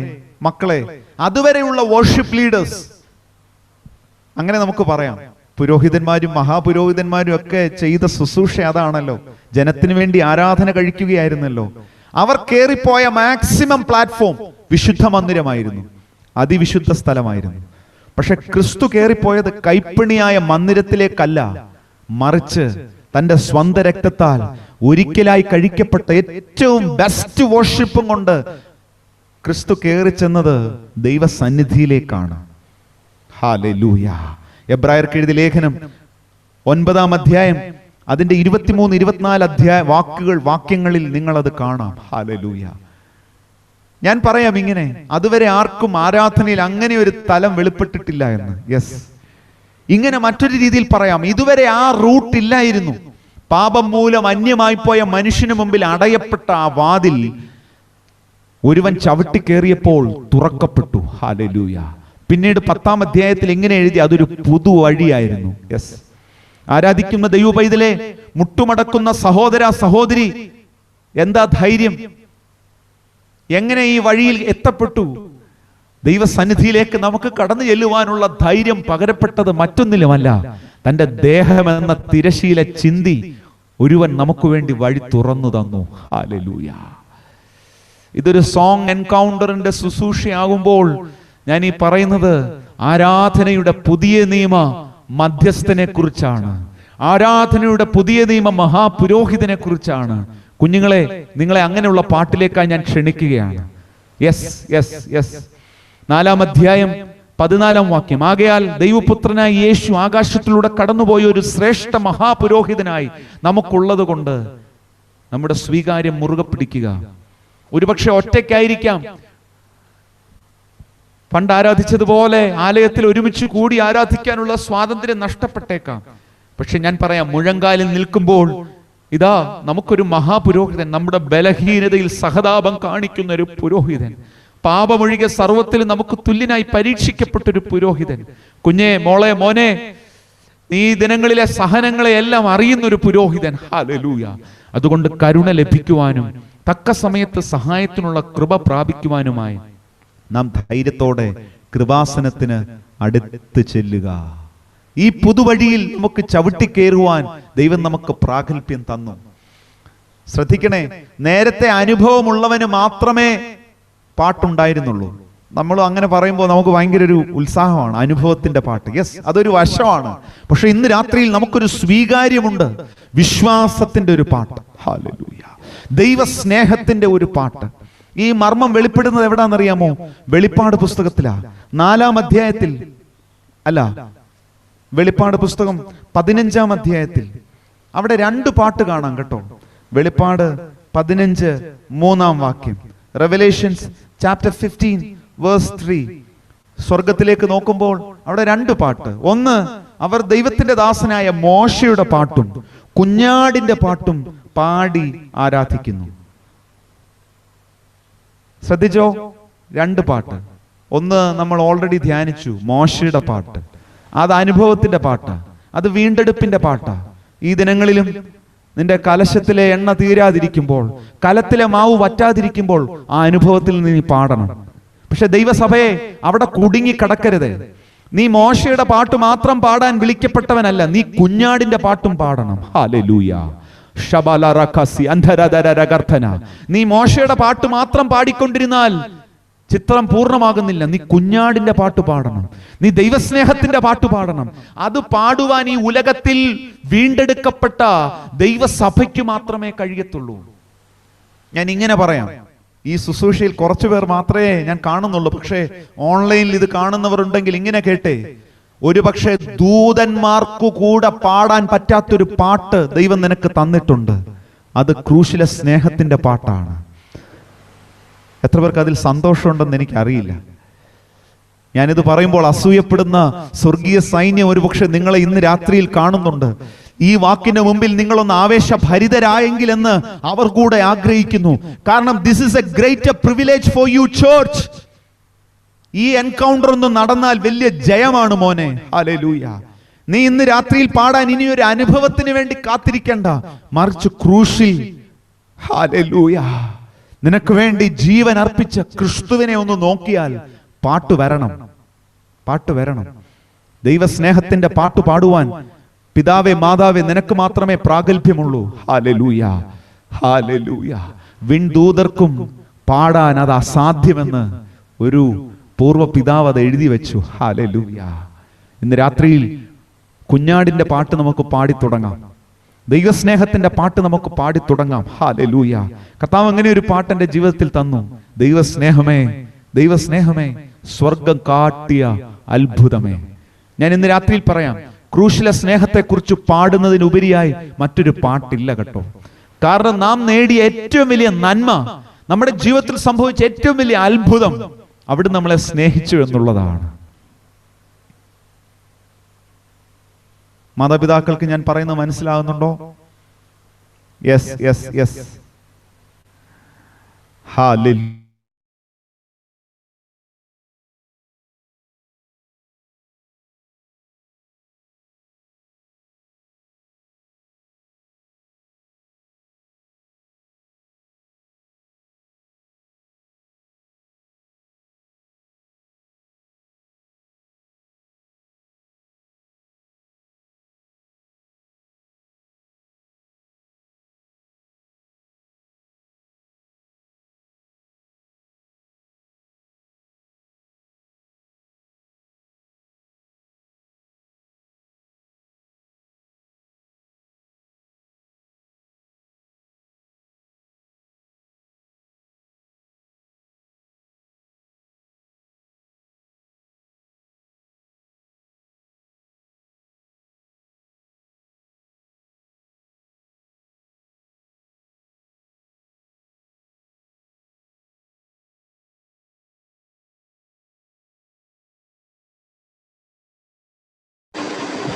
മക്കളെ, അതുവരെയുള്ള വർഷിപ്പ് ലീഡേഴ്സ്, അങ്ങനെ നമുക്ക് പറയാം, പുരോഹിതന്മാരും മഹാപുരോഹിതന്മാരും ഒക്കെ ചെയ്ത ശുശ്രൂഷ അതാണല്ലോ. ജനത്തിന് വേണ്ടി ആരാധന കഴിക്കുകയായിരുന്നല്ലോ. അവർ കയറിപ്പോയ മാക്സിമം പ്ലാറ്റ്ഫോം വിശുദ്ധ മന്ദിരമായിരുന്നു, അതിവിശുദ്ധ സ്ഥലമായിരുന്നു. പക്ഷെ ക്രിസ്തു കയറിപ്പോയത് കൈപ്പണിയായ മന്ദിരത്തിലേക്കല്ല, മറിച്ച് തന്റെ സ്വന്തം രക്തത്താൽ ഒരിക്കലായി കഴിക്കപ്പെട്ട ഏറ്റവും ബെസ്റ്റ് വർഷിപ്പും കൊണ്ട് ക്രിസ്തു കയറി ചെന്നത് ദൈവസന്നിധിയിലേക്കാണ്. ഹല്ലേലൂയ. എബ്രായർക്ക് എഴുതിയ ലേഖനം 9-ാം അധ്യായം അതിന്റെ 23, 24 വാക്യങ്ങളിൽ നിങ്ങൾ അത് കാണാം. ഹല്ലേലൂയ. ഞാൻ പറയാം ഇങ്ങനെ, അതുവരെ ആർക്കും ആരാധനയിൽ അങ്ങനെ ഒരു തലം വെളിപ്പെട്ടിട്ടില്ല എന്ന്. യെസ്, ഇങ്ങനെ മറ്റൊരു രീതിയിൽ പറയാം, ഇതുവരെ ആ റൂട്ട് ഇല്ലായിരുന്നു. പാപം മൂലം അന്യമായി പോയ മനുഷ്യന് മുമ്പിൽ അടയപ്പെട്ട ആ വാതിൽ ഒരുവൻ ചവിട്ടിക്കേറിയപ്പോൾ തുറക്കപ്പെട്ടു. ഹല്ലേലൂയ. പിന്നീട് 10-ാം അധ്യായത്തിൽ എങ്ങനെ എഴുതി, അതൊരു പുതുവഴിയായിരുന്നു. യെസ്, ആരാധിക്കുന്ന ദൈവ പൈതലേ, മുട്ടുമടക്കുന്ന സഹോദര സഹോദരി, എന്താ ധൈര്യം? എങ്ങനെ ഈ വഴിയിൽ എത്തപ്പെട്ടു? ദൈവസന്നിധിയിലേക്ക് നമുക്ക് കടന്നു ചെല്ലുവാനുള്ള ധൈര്യം പകരപ്പെട്ടത് മറ്റൊന്നിലുമല്ല, തന്റെ ദേഹമെന്ന തിരശീല ചിന്തി ഒരുവൻ നമുക്ക് വേണ്ടി വഴി തുറന്നു തന്നു. ഹല്ലേലൂയ. ഇതൊരു സോങ് എൻകൗണ്ടറിന്റെ ശുശ്രൂഷയാകുമ്പോൾ ഞാൻ ഈ പറയുന്നത് ആരാധനയുടെ പുതിയ നിയമ മധ്യസ്ഥനെ കുറിച്ചാണ്, ആരാധനയുടെ പുതിയ നിയമ മഹാപുരോഹിതനെ കുറിച്ചാണ്. കുഞ്ഞുങ്ങളെ, നിങ്ങളെ അങ്ങനെയുള്ള പാട്ടിലേക്കായി ഞാൻ ക്ഷണിക്കുകയാണ്. Yes yes yes. 4-ാം അധ്യായം 14-ാം വാക്യം. ആകയാൽ ദൈവപുത്രനായ യേശു ആകാശത്തിലൂടെ കടന്നുപോയ ഒരു ശ്രേഷ്ഠ മഹാപുരോഹിതനായി നമുക്കുള്ളത് കൊണ്ട് നമ്മുടെ സ്വീകാര്യം മുറുകെ പിടിക്കുക. ഒരുപക്ഷെ ഒറ്റയ്ക്കായിരിക്കാം, പണ്ട് ആരാധിച്ചതുപോലെ ആലയത്തിൽ ഒരുമിച്ച് കൂടി ആരാധിക്കാനുള്ള സ്വാതന്ത്ര്യം നഷ്ടപ്പെട്ടേക്കാം. പക്ഷെ ഞാൻ പറയാം, മുഴങ്കാലിൽ നിൽക്കുമ്പോൾ ഇതാ നമുക്കൊരു മഹാപുരോഹിതൻ, നമ്മുടെ ബലഹീനതയിൽ സഹതാപം കാണിക്കുന്ന ഒരു പുരോഹിതൻ, പാപമൊഴികെ സർവത്തിൽ നമുക്ക് തുല്യനായി പരീക്ഷിക്കപ്പെട്ടൊരു പുരോഹിതൻ. കുഞ്ഞെ, മോളെ, മോനെ, നീ ദിനങ്ങളിലെ സഹനങ്ങളെ എല്ലാം അറിയുന്നൊരു പുരോഹിതൻ. ഹല്ലേലൂയ. അതുകൊണ്ട് കരുണ ലഭിക്കുവാനും തക്ക സമയത്ത് സഹായത്തിനുള്ള കൃപ പ്രാപിക്കുവാനുമായി നാം ധൈര്യത്തോടെ കൃപാസനത്തിന് അടുത്ത് ചെല്ലുക. ഈ പുതുവഴിയിൽ നമുക്ക് ചവിട്ടിക്കേറുവാൻ ദൈവം നമുക്ക് പ്രാഗൽഭ്യം തന്നു. ശ്രദ്ധിക്കണേ, നേരത്തെ അനുഭവമുള്ളവന് മാത്രമേ പാട്ടുണ്ടായിരുന്നുള്ളൂ. നമ്മൾ അങ്ങനെ പറയുമ്പോൾ നമുക്ക് ഭയങ്കര ഒരു ഉത്സാഹമാണ്, അനുഭവത്തിന്റെ പാട്ട്. യെസ്, അതൊരു വശമാണ്. പക്ഷെ ഇന്ന് രാത്രിയിൽ നമുക്കൊരു സ്വീകാര്യമുണ്ട്, വിശ്വാസത്തിന്റെ ഒരു പാട്ട്. ഹല്ലേലൂയ. ദൈവസ്നേഹത്തിന്റെ ഒരു പാട്ട്. ഈ മർമ്മം വെളിപ്പെടുന്നത് എവിടാന്നറിയാമോ? വെളിപ്പാട് പുസ്തകത്തിലാ, 4-ാം അധ്യായത്തിൽ. അല്ല, വെളിപ്പാട് പുസ്തകം 15-ാം അധ്യായത്തിൽ. അവിടെ 2 പാട്ട് കാണാം കേട്ടോ. വെളിപ്പാട് 15 3-ാം വാക്യം. Revelations chapter 15 verse 3. സ്വർഗത്തിലേക്ക് നോക്കുമ്പോൾ അവിടെ 2 പാട്ട്. ഒന്ന്, അവർ ദൈവത്തിന്റെ ദാസനായ മോശയുടെ പാട്ടും കുഞ്ഞാടിന്റെ പാട്ടും പാടി ആരാധിക്കുന്നു. ശ്രദ്ധിച്ചോ? 2 പാട്ട്. ഒന്ന് നമ്മൾ ഓൾറെഡി ധ്യാനിച്ചു, മോശയുടെ പാട്ട്. അത് അനുഭവത്തിന്റെ പാട്ട്, അത് വീണ്ടെടുപ്പിന്റെ പാട്ടാ. ഈ ദിനങ്ങളിലും നിന്റെ കലശത്തിലെ എണ്ണ തീരാതിരിക്കുമ്പോൾ, കലത്തിലെ മാവ് വറ്റാതിരിക്കുമ്പോൾ ആ അനുഭവത്തിൽ നീ പാടണം. പക്ഷെ ദൈവസഭയെ അവിടെ കുടുങ്ങി കിടക്കരുത്. നീ മോശയുടെ പാട്ട് മാത്രം പാടാൻ വിളിക്കപ്പെട്ടവനല്ല, നീ കുഞ്ഞാടിന്റെ പാട്ടും പാടണം. ഹല്ലേലൂയ. നീ മോശയുടെ പാട്ട് മാത്രം പാടിക്കൊണ്ടിരുന്നാൽ ചിത്രം പൂർണ്ണമാകുന്നില്ല. നീ കുഞ്ഞാടിന്റെ പാട്ട് പാടണം, നീ ദൈവസ്നേഹത്തിന്റെ പാട്ട് പാടണം. അത് പാടുവാൻ ഈ ഉലകത്തിൽ വീണ്ടെടുക്കപ്പെട്ട ദൈവസഭയ്ക്ക് മാത്രമേ കഴിയത്തുള്ളൂ. ഞാൻ ഇങ്ങനെ പറയാം, ഈ ശുശ്രൂഷയിൽ കുറച്ചു പേർ മാത്രമേ ഞാൻ കാണുന്നുള്ളൂ. പക്ഷേ ഓൺലൈനിൽ ഇത് കാണുന്നവർ ഉണ്ടെങ്കിൽ ഇങ്ങനെ കേട്ടെ, ഒരു പക്ഷേ ദൂതന്മാർക്കു കൂടെ പാടാൻ പറ്റാത്തൊരു പാട്ട് ദൈവം നിനക്ക് തന്നിട്ടുണ്ട്. അത് ക്രൂശിലെ സ്നേഹത്തിന്റെ പാട്ടാണ്. എത്ര പേർക്ക് അതിൽ സന്തോഷമുണ്ടെന്ന് എനിക്കറിയില്ല. ഞാനിത് പറയുമ്പോൾ അസൂയപ്പെടുന്ന സ്വർഗീയ സൈന്യം ഒരുപക്ഷെ നിങ്ങളെ ഇന്ന് രാത്രിയിൽ കാണുന്നുണ്ട്. ഈ വാക്കിന് മുമ്പിൽ നിങ്ങളൊന്ന് ആവേശഭരിതരായെങ്കിൽ എന്ന് അവർ കൂടെ ആഗ്രഹിക്കുന്നു. കാരണം this is A great privilege for you church. ഈ എൻകൗണ്ടർ ഒന്ന് നടന്നാൽ വലിയ ജയമാണ് മോനെ. ഹല്ലേലൂയ. നീ ഇന്ന് രാത്രിയിൽ പാടാൻ ഇനി ഒരു അനുഭവത്തിന് വേണ്ടി കാത്തിരിക്കണ്ട, മറിച്ച് ക്രൂശിൽ ഹല്ലേലൂയ നിനക്ക് വേണ്ടി ജീവൻ അർപ്പിച്ച ക്രിസ്തുവിനെ ഒന്ന് നോക്കിയാൽ പാട്ട് വരണം, പാട്ട് വരണം. ദൈവസ്നേഹത്തിന്റെ പാട്ട് പാടുവാൻ പിതാവേ മാതാവേ നിനക്ക് മാത്രമേ പ്രാഗൽഭ്യമുള്ളൂ. Hallelujah, hallelujah. വിൺദൂതർക്കും പാടാൻ അത് അസാധ്യമെന്ന് ഒരു പൂർവ്വ പിതാവ് അത് എഴുതി വെച്ചു. ഹല്ലേലൂയ. ഇന്ന് രാത്രിയിൽ കുഞ്ഞാടിന്റെ പാട്ട് നമുക്ക് പാടി തുടങ്ങാം, ദൈവസ്നേഹത്തിന്റെ പാട്ട് നമുക്ക് പാടി തുടങ്ങാം. ഹല്ലേലൂയ. കർത്താവ് അങ്ങനെ ഒരു പാട്ട് എൻ്റെ ജീവിതത്തിൽ തന്നു. ദൈവസ്നേഹമേ, ദൈവസ്നേഹമേ, സ്വർഗം കാട്ടിയ അത്ഭുതമേ. ഞാൻ ഇന്ന് രാത്രിയിൽ പറയാം, ക്രൂശിലെ സ്നേഹത്തെക്കുറിച്ച് പാടുന്നതിനുപരിയായി മറ്റൊരു പാട്ടില്ല കേട്ടോ. കാരണം നാം നേടിയ ഏറ്റവും വലിയ നന്മ, നമ്മുടെ ജീവിതത്തിൽ സംഭവിച്ച ഏറ്റവും വലിയ അത്ഭുതം അവിടെ നമ്മളെ സ്നേഹിച്ചു എന്നുള്ളതാണ്. മാതാപിതാക്കൾക്ക് ഞാൻ പറയുന്നത് മനസ്സിലാകുന്നുണ്ടോ? Yes yes yes. Hallelujah.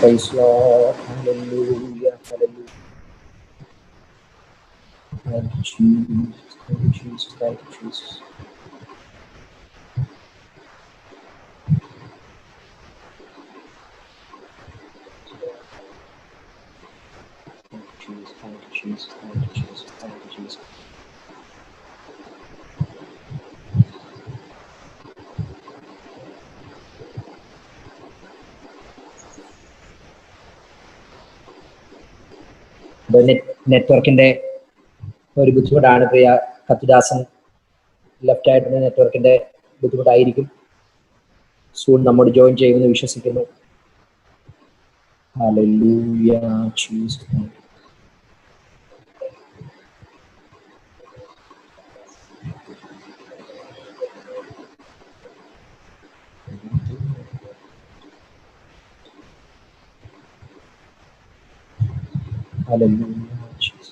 Praise Lord. Hallelujah. Hallelujah. Thank you, Jesus. Thank you, Jesus. Thank you, Jesus. Thank you, Jesus. Thank you, Jesus. Thank you, Jesus. Thank you, Jesus. നെറ്റ്വർക്കിന്റെ ഒരു ബുദ്ധിമുട്ടാണ് പ്രിയ കത്തുദാസൻ. ലെഫ്റ്റ് ആയിട്ടുള്ള നെറ്റ്വർക്കിന്റെ ബുദ്ധിമുട്ടായിരിക്കും. സൂൺ നമ്മോട് join ചെയ്യുമെന്ന് വിശ്വസിക്കുന്നു. Hallelujah, Jesus. Hallelujah, Jesus.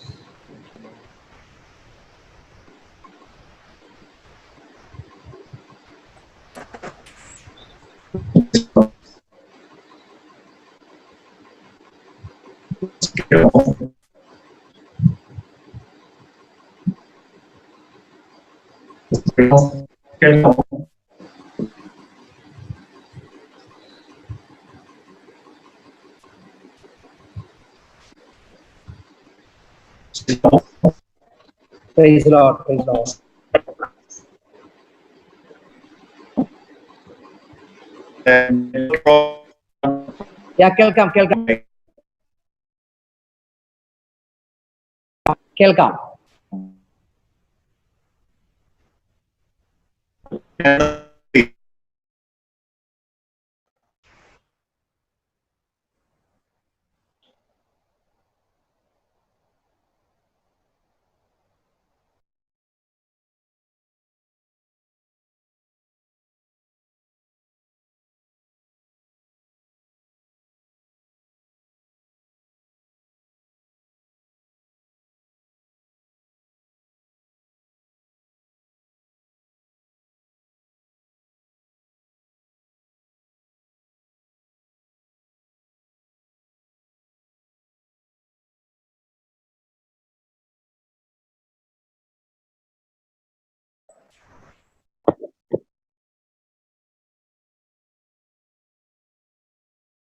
Praise the Lord. Praise the Lord. Yeah, കേൾക്കാം.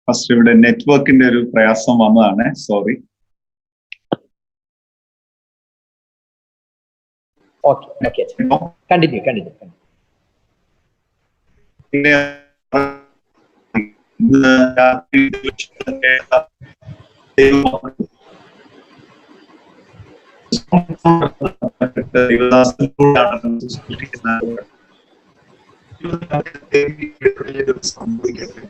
ഫസ്റ്റ് ഇവിടെ നെറ്റ്വർക്കിന്റെ ഒരു പ്രയാസം വന്നതാണ്, സോറി. Okay continue. പിന്നെ സംഭവിക്കുന്നത്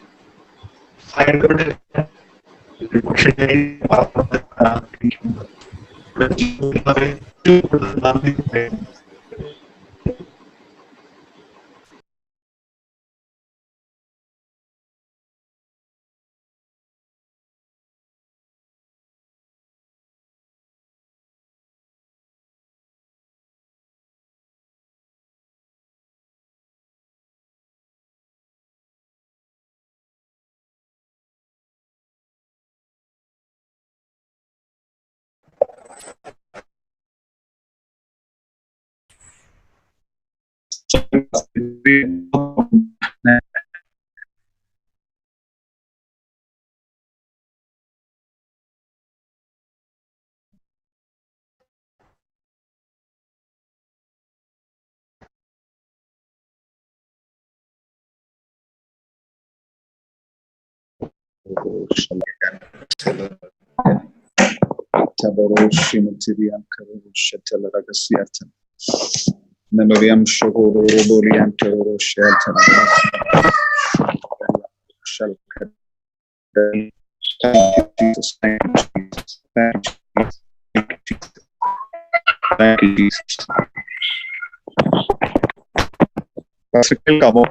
കേൾക്കാമോ?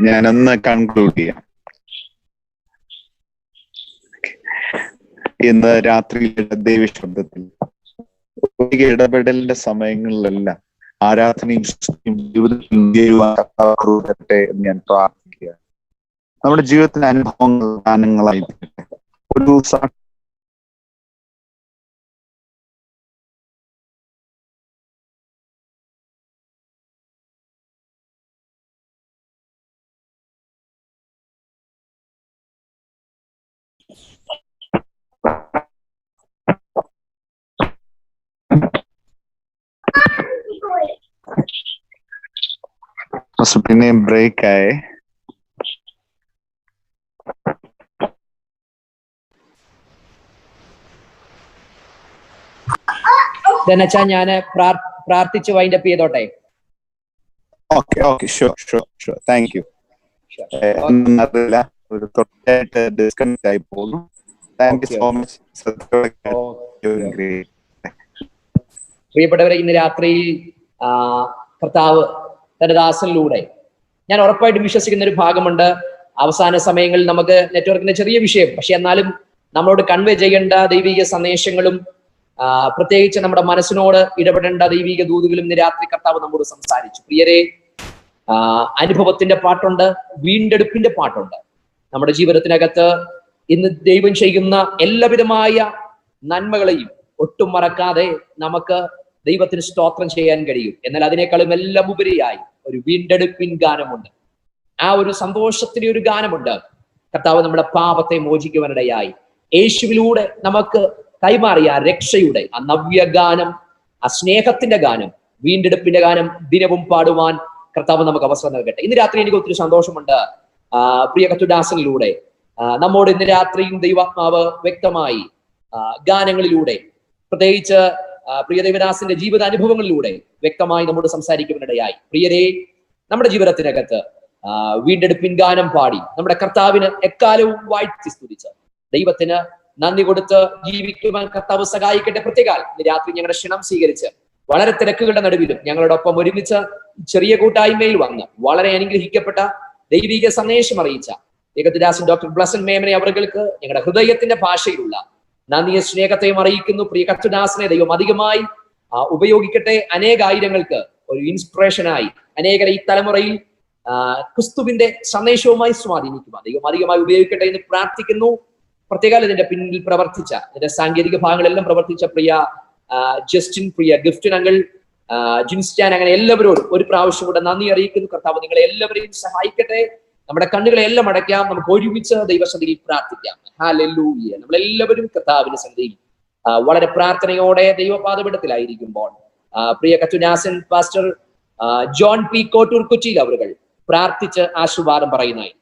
ഞാനൊന്ന് കൺക്ലൂഡ് ചെയ്യാം. ഇന്ന് രാത്രിയിലെ ദൈവശബ്ദത്തിൽ ഇടപെടലിന്റെ സമയങ്ങളിലെല്ലാം ആരാധനയും ജീവിതത്തിൽ ചെയ്യുവാൻ എന്ന് ഞാൻ പ്രാർത്ഥിക്കുക. നമ്മുടെ ജീവിതത്തിലെ അനുഭവങ്ങൾ ഗാനങ്ങളായി ഒരു പിന്നെ ബ്രേക്ക് ആയേ. ധനച്ചാ ഞാന് പ്രാർത്ഥിച്ച് വൈൻഡപ്പ് ചെയ്തോട്ടെ. Okay sure thank you. അറിയില്ല, ഒരു തൊട്ടായിട്ട് ഡിസ്കണക്ട് ആയി പോകുന്നു. Thank you so much. പ്രിയപ്പെട്ടവരെ, ഇന്ന് രാത്രി കർത്താവ് തന്റെ ദാസനിലൂടെ ഞാൻ ഉറപ്പായിട്ടും വിശ്വസിക്കുന്ന ഒരു ഭാഗമുണ്ട്. അവസാന സമയങ്ങളിൽ നമുക്ക് നെറ്റ്വർക്കിന്റെ ചെറിയ വിഷയം, പക്ഷെ എന്നാലും നമ്മളോട് കൺവേ ചെയ്യേണ്ട ദൈവിക സന്ദേശങ്ങളും പ്രത്യേകിച്ച് നമ്മുടെ മനസ്സിനോട് ഇടപെടേണ്ട ദൈവിക ദൂതുകളും ഇന്ന് രാത്രി കർത്താവ് നമ്മോട് സംസാരിച്ചു. പ്രിയരെ, അനുഭവത്തിന്റെ പാട്ടുണ്ട്, വീണ്ടെടുപ്പിന്റെ പാട്ടുണ്ട്. നമ്മുടെ ജീവിതത്തിനകത്ത് ഇന്ന് ദൈവം ചെയ്യുന്ന എല്ലാവിധമായ നന്മകളെയും ഒട്ടും മറക്കാതെ നമുക്ക് ദൈവത്തിന് സ്തോത്രം ചെയ്യാൻ കഴിയും. എന്നാൽ അതിനേക്കാളും എല്ലാം ഉപരിയായി ഒരു വീണ്ടെടുപ്പിൻ ഗാനമുണ്ട്. ആ ഒരു സന്തോഷത്തിന്റെ ഒരു ഗാനമുണ്ട്. കർത്താവ് നമ്മുടെ പാപത്തെ മോചിക്കുവാനിടയായി യേശുവിലൂടെ നമുക്ക് കൈമാറിയ രക്ഷയുടെ ആ നവ്യഗാനം, ആ സ്നേഹത്തിന്റെ ഗാനം, വീണ്ടെടുപ്പിന്റെ ഗാനം ദിനവും പാടുവാൻ കർത്താവ് നമുക്ക് അവസരം നൽകട്ടെ. ഇന്ന് രാത്രി എനിക്ക് ഒത്തിരി സന്തോഷമുണ്ട്. പ്രിയ കത്തുദാസനിലൂടെ നമ്മോട് ഇന്ന് രാത്രിയും ദൈവാത്മാവ് വ്യക്തമായി ഗാനങ്ങളിലൂടെ, പ്രത്യേകിച്ച് പ്രിയ ദൈവദാസന്റെ ജീവിത അനുഭവങ്ങളിലൂടെ വ്യക്തമായി നമ്മോട് സംസാരിക്കുവാനിടയായി. പ്രിയരെ, നമ്മുടെ ജീവിതത്തിനകത്ത് വീണ്ടെടുപ്പിൻ ഗാനം പാടി നമ്മുടെ കർത്താവിന് എക്കാലവും വാഴ്ത്തി സ്തുതിച്ച് ദൈവത്തിന് നന്ദി കൊടുത്ത് ജീവിക്കുവാൻ കർത്താവ് സഹായിക്കട്ടെ. പ്രത്യേകാൽ ഇന്ന് രാത്രി ഞങ്ങളുടെ ക്ഷണം സ്വീകരിച്ച് വളരെ തിരക്കുകളുടെ നടുവിലും ഞങ്ങളോടൊപ്പം ഒരുമിച്ച് ചെറിയ കൂട്ടായ്മയിൽ വന്ന് വളരെ അനുഗ്രഹിക്കപ്പെട്ട ദൈവിക സന്ദേശം അറിയിച്ച ഏകദാസൻ ഡോക്ടർ ബ്ലസൻ മേമനെ അവർക്ക് ഞങ്ങളുടെ ഹൃദയത്തിന്റെ ഭാഷയിലുള്ള നന്ദിയെ സ്നേഹത്തെയും അറിയിക്കുന്നു. പ്രിയ കത്തുദാസനെ ദൈവം അധികമായി ഉപയോഗിക്കട്ടെ. അനേകായിരങ്ങൾക്ക് ഒരു ഇൻസ്പിറേഷനായി, അനേകരെ ഈ തലമുറയിൽ ക്രിസ്തുവിന്റെ സന്ദേശവുമായി സ്വാധീനിക്കുവാൻ ദൈവം അധികമായി ഉപയോഗിക്കട്ടെ എന്ന് പ്രാർത്ഥിക്കുന്നു. പ്രത്യേകം ഇതിന്റെ പിന്നിൽ പ്രവർത്തിച്ച, ഇതിന്റെ സാങ്കേതിക ഭാഗങ്ങളെല്ലാം പ്രവർത്തിച്ച പ്രിയ ജസ്റ്റിൻ, പ്രിയ ഗിഫ്റ്റിൻ അങ്കിൾ, ജിൻസ്റ്റാൻ, അങ്ങനെ എല്ലാവരോടും ഒരു പ്രാവശ്യം കൂടെ നന്ദി അറിയിക്കുന്നു. കർത്താവ് നിങ്ങളെ എല്ലാവരെയും സഹായിക്കട്ടെ. നമ്മുടെ കണ്ണുകളെ എല്ലാം അടയ്ക്കാം, നമുക്ക് ഒരുമിച്ച് ദൈവസന്നിധിയിൽ പ്രാർത്ഥിക്കാം. ഹല്ലേലൂയ. നമ്മളെല്ലാവരും കർത്താവിന്റെ സന്നിധിയിൽ വളരെ പ്രാർത്ഥനയോടെ ദൈവപാദപീഠത്തിലായിരിക്കുമ്പോൾ പ്രിയ കത്തുനാസൻ പാസ്റ്റർ ജോൺ പി കോട്ടൂർ കൊച്ചിയിൽ അവർ പ്രാർത്ഥിച്ച് ആശീർവാദം പറയുന്നതായി.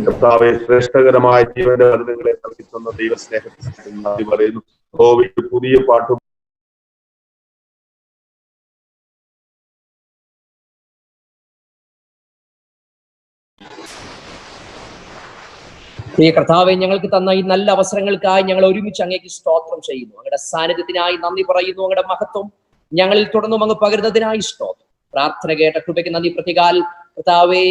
കർത്താവേ, ശ്രേഷ്ഠകരമായ ജീവന്റെ വചനങ്ങളെ നൽകിത്തുന്ന ദൈവസ്നേഹത്തിന് നന്ദി പറയുന്നു. പുതിയ പാട്ടും പ്രിയ കർത്താവെ, ഞങ്ങൾക്ക് തന്ന ഈ നല്ല അവസരങ്ങൾക്കായി ഞങ്ങൾ ഒരുമിച്ച് അങ്ങേക്ക് സ്തോത്രം ചെയ്യുന്നു. അങ്ങയുടെ സാന്നിധ്യത്തിനായി നന്ദി പറയുന്നു. അങ്ങയുടെ മഹത്വം ഞങ്ങളിൽ തുടർന്നും അങ്ങ് പകരുന്നതിനായി സ്തോത്രം. പ്രാർത്ഥന കേട്ട കൃപയ്ക്ക് നന്ദി. പ്രതികാൽ കർത്താവെ,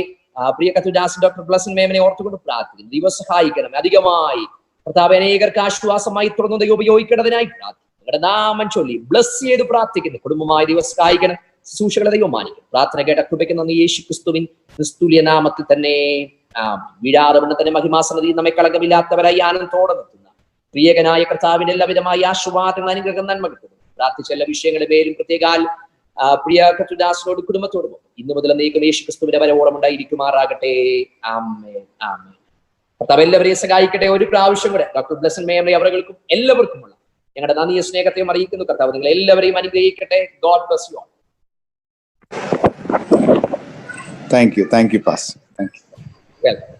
പ്രിയ കർത്തൃദാസൻ ഡോക്ടർ ബ്ലസൻ മേമനെ ഓർത്തുകൊണ്ട് പ്രാർത്ഥിക്കുന്നു. ദൈവം സഹായിക്കണം. അധികമായി കർത്താവ് അനേകർക്ക് ആശ്വാസമായി തുറന്നു ദൈവം ഉപയോഗിക്കേണ്ടതിനായി പ്രാർത്ഥിക്കുന്നു. നിങ്ങളുടെ നാമം ചൊല്ലി ബ്ലസ് ചെയ്ത് പ്രാർത്ഥിക്കുന്നു. കുടുംബമായി ദൈവം സഹായിക്കണം. ശുശ്രൂഷകളെ ദൈവം മാനിക്കും. പ്രാർത്ഥന കേട്ട കൃപയ്ക്ക് നന്ദി. യേശു ക്രിസ്തുവിൻ ക്രിസ്തുല്യ നാമത്തിൽ തന്നെ വീഴാതെ വണ്ണം തന്നെ മഹിമാസനതി നമ്മെ കളങ്കമില്ലാത്തവരായി ആനന്ദത്തോടെ നിർത്തുന്ന പ്രിയകനായ കർത്താവിന്റെ എല്ലാവിധമായ ആശീർവാദങ്ങൾ അനുഗ്രഹം നന്മ കിട്ടുന്നു. പ്രാർത്ഥിച്ച എല്ലാ വിഷയങ്ങളുടെ പേരും പ്രത്യേകാൽ പ്രിയ കർത്തൃദാസനോട് കുടുംബത്തോടും ഇന്നു മുതൽ നീക്കം യേശു ക്രിസ്തുവിന്റെ വരവോളം ഉണ്ടായിരിക്കുമാറാകട്ടെ. ആമേൻ, ആമേൻ. കർത്താവ് എല്ലാവരെയും സഹായിക്കട്ടെ. ഒരു പ്രാവശ്യം കൂടെ ഡോക്ടർ ബ്ലസൻ മേമനെ അവർക്കും എല്ലാവർക്കുമുള്ള ഞങ്ങളുടെ നന്ദിയ സ്നേഹത്തെയും അറിയിക്കുന്നു. കർത്താവ് നിങ്ങൾ എല്ലാവരെയും അനുഗ്രഹിക്കട്ടെ. God bless you all. Thank you pastor. Thank U. Welcome.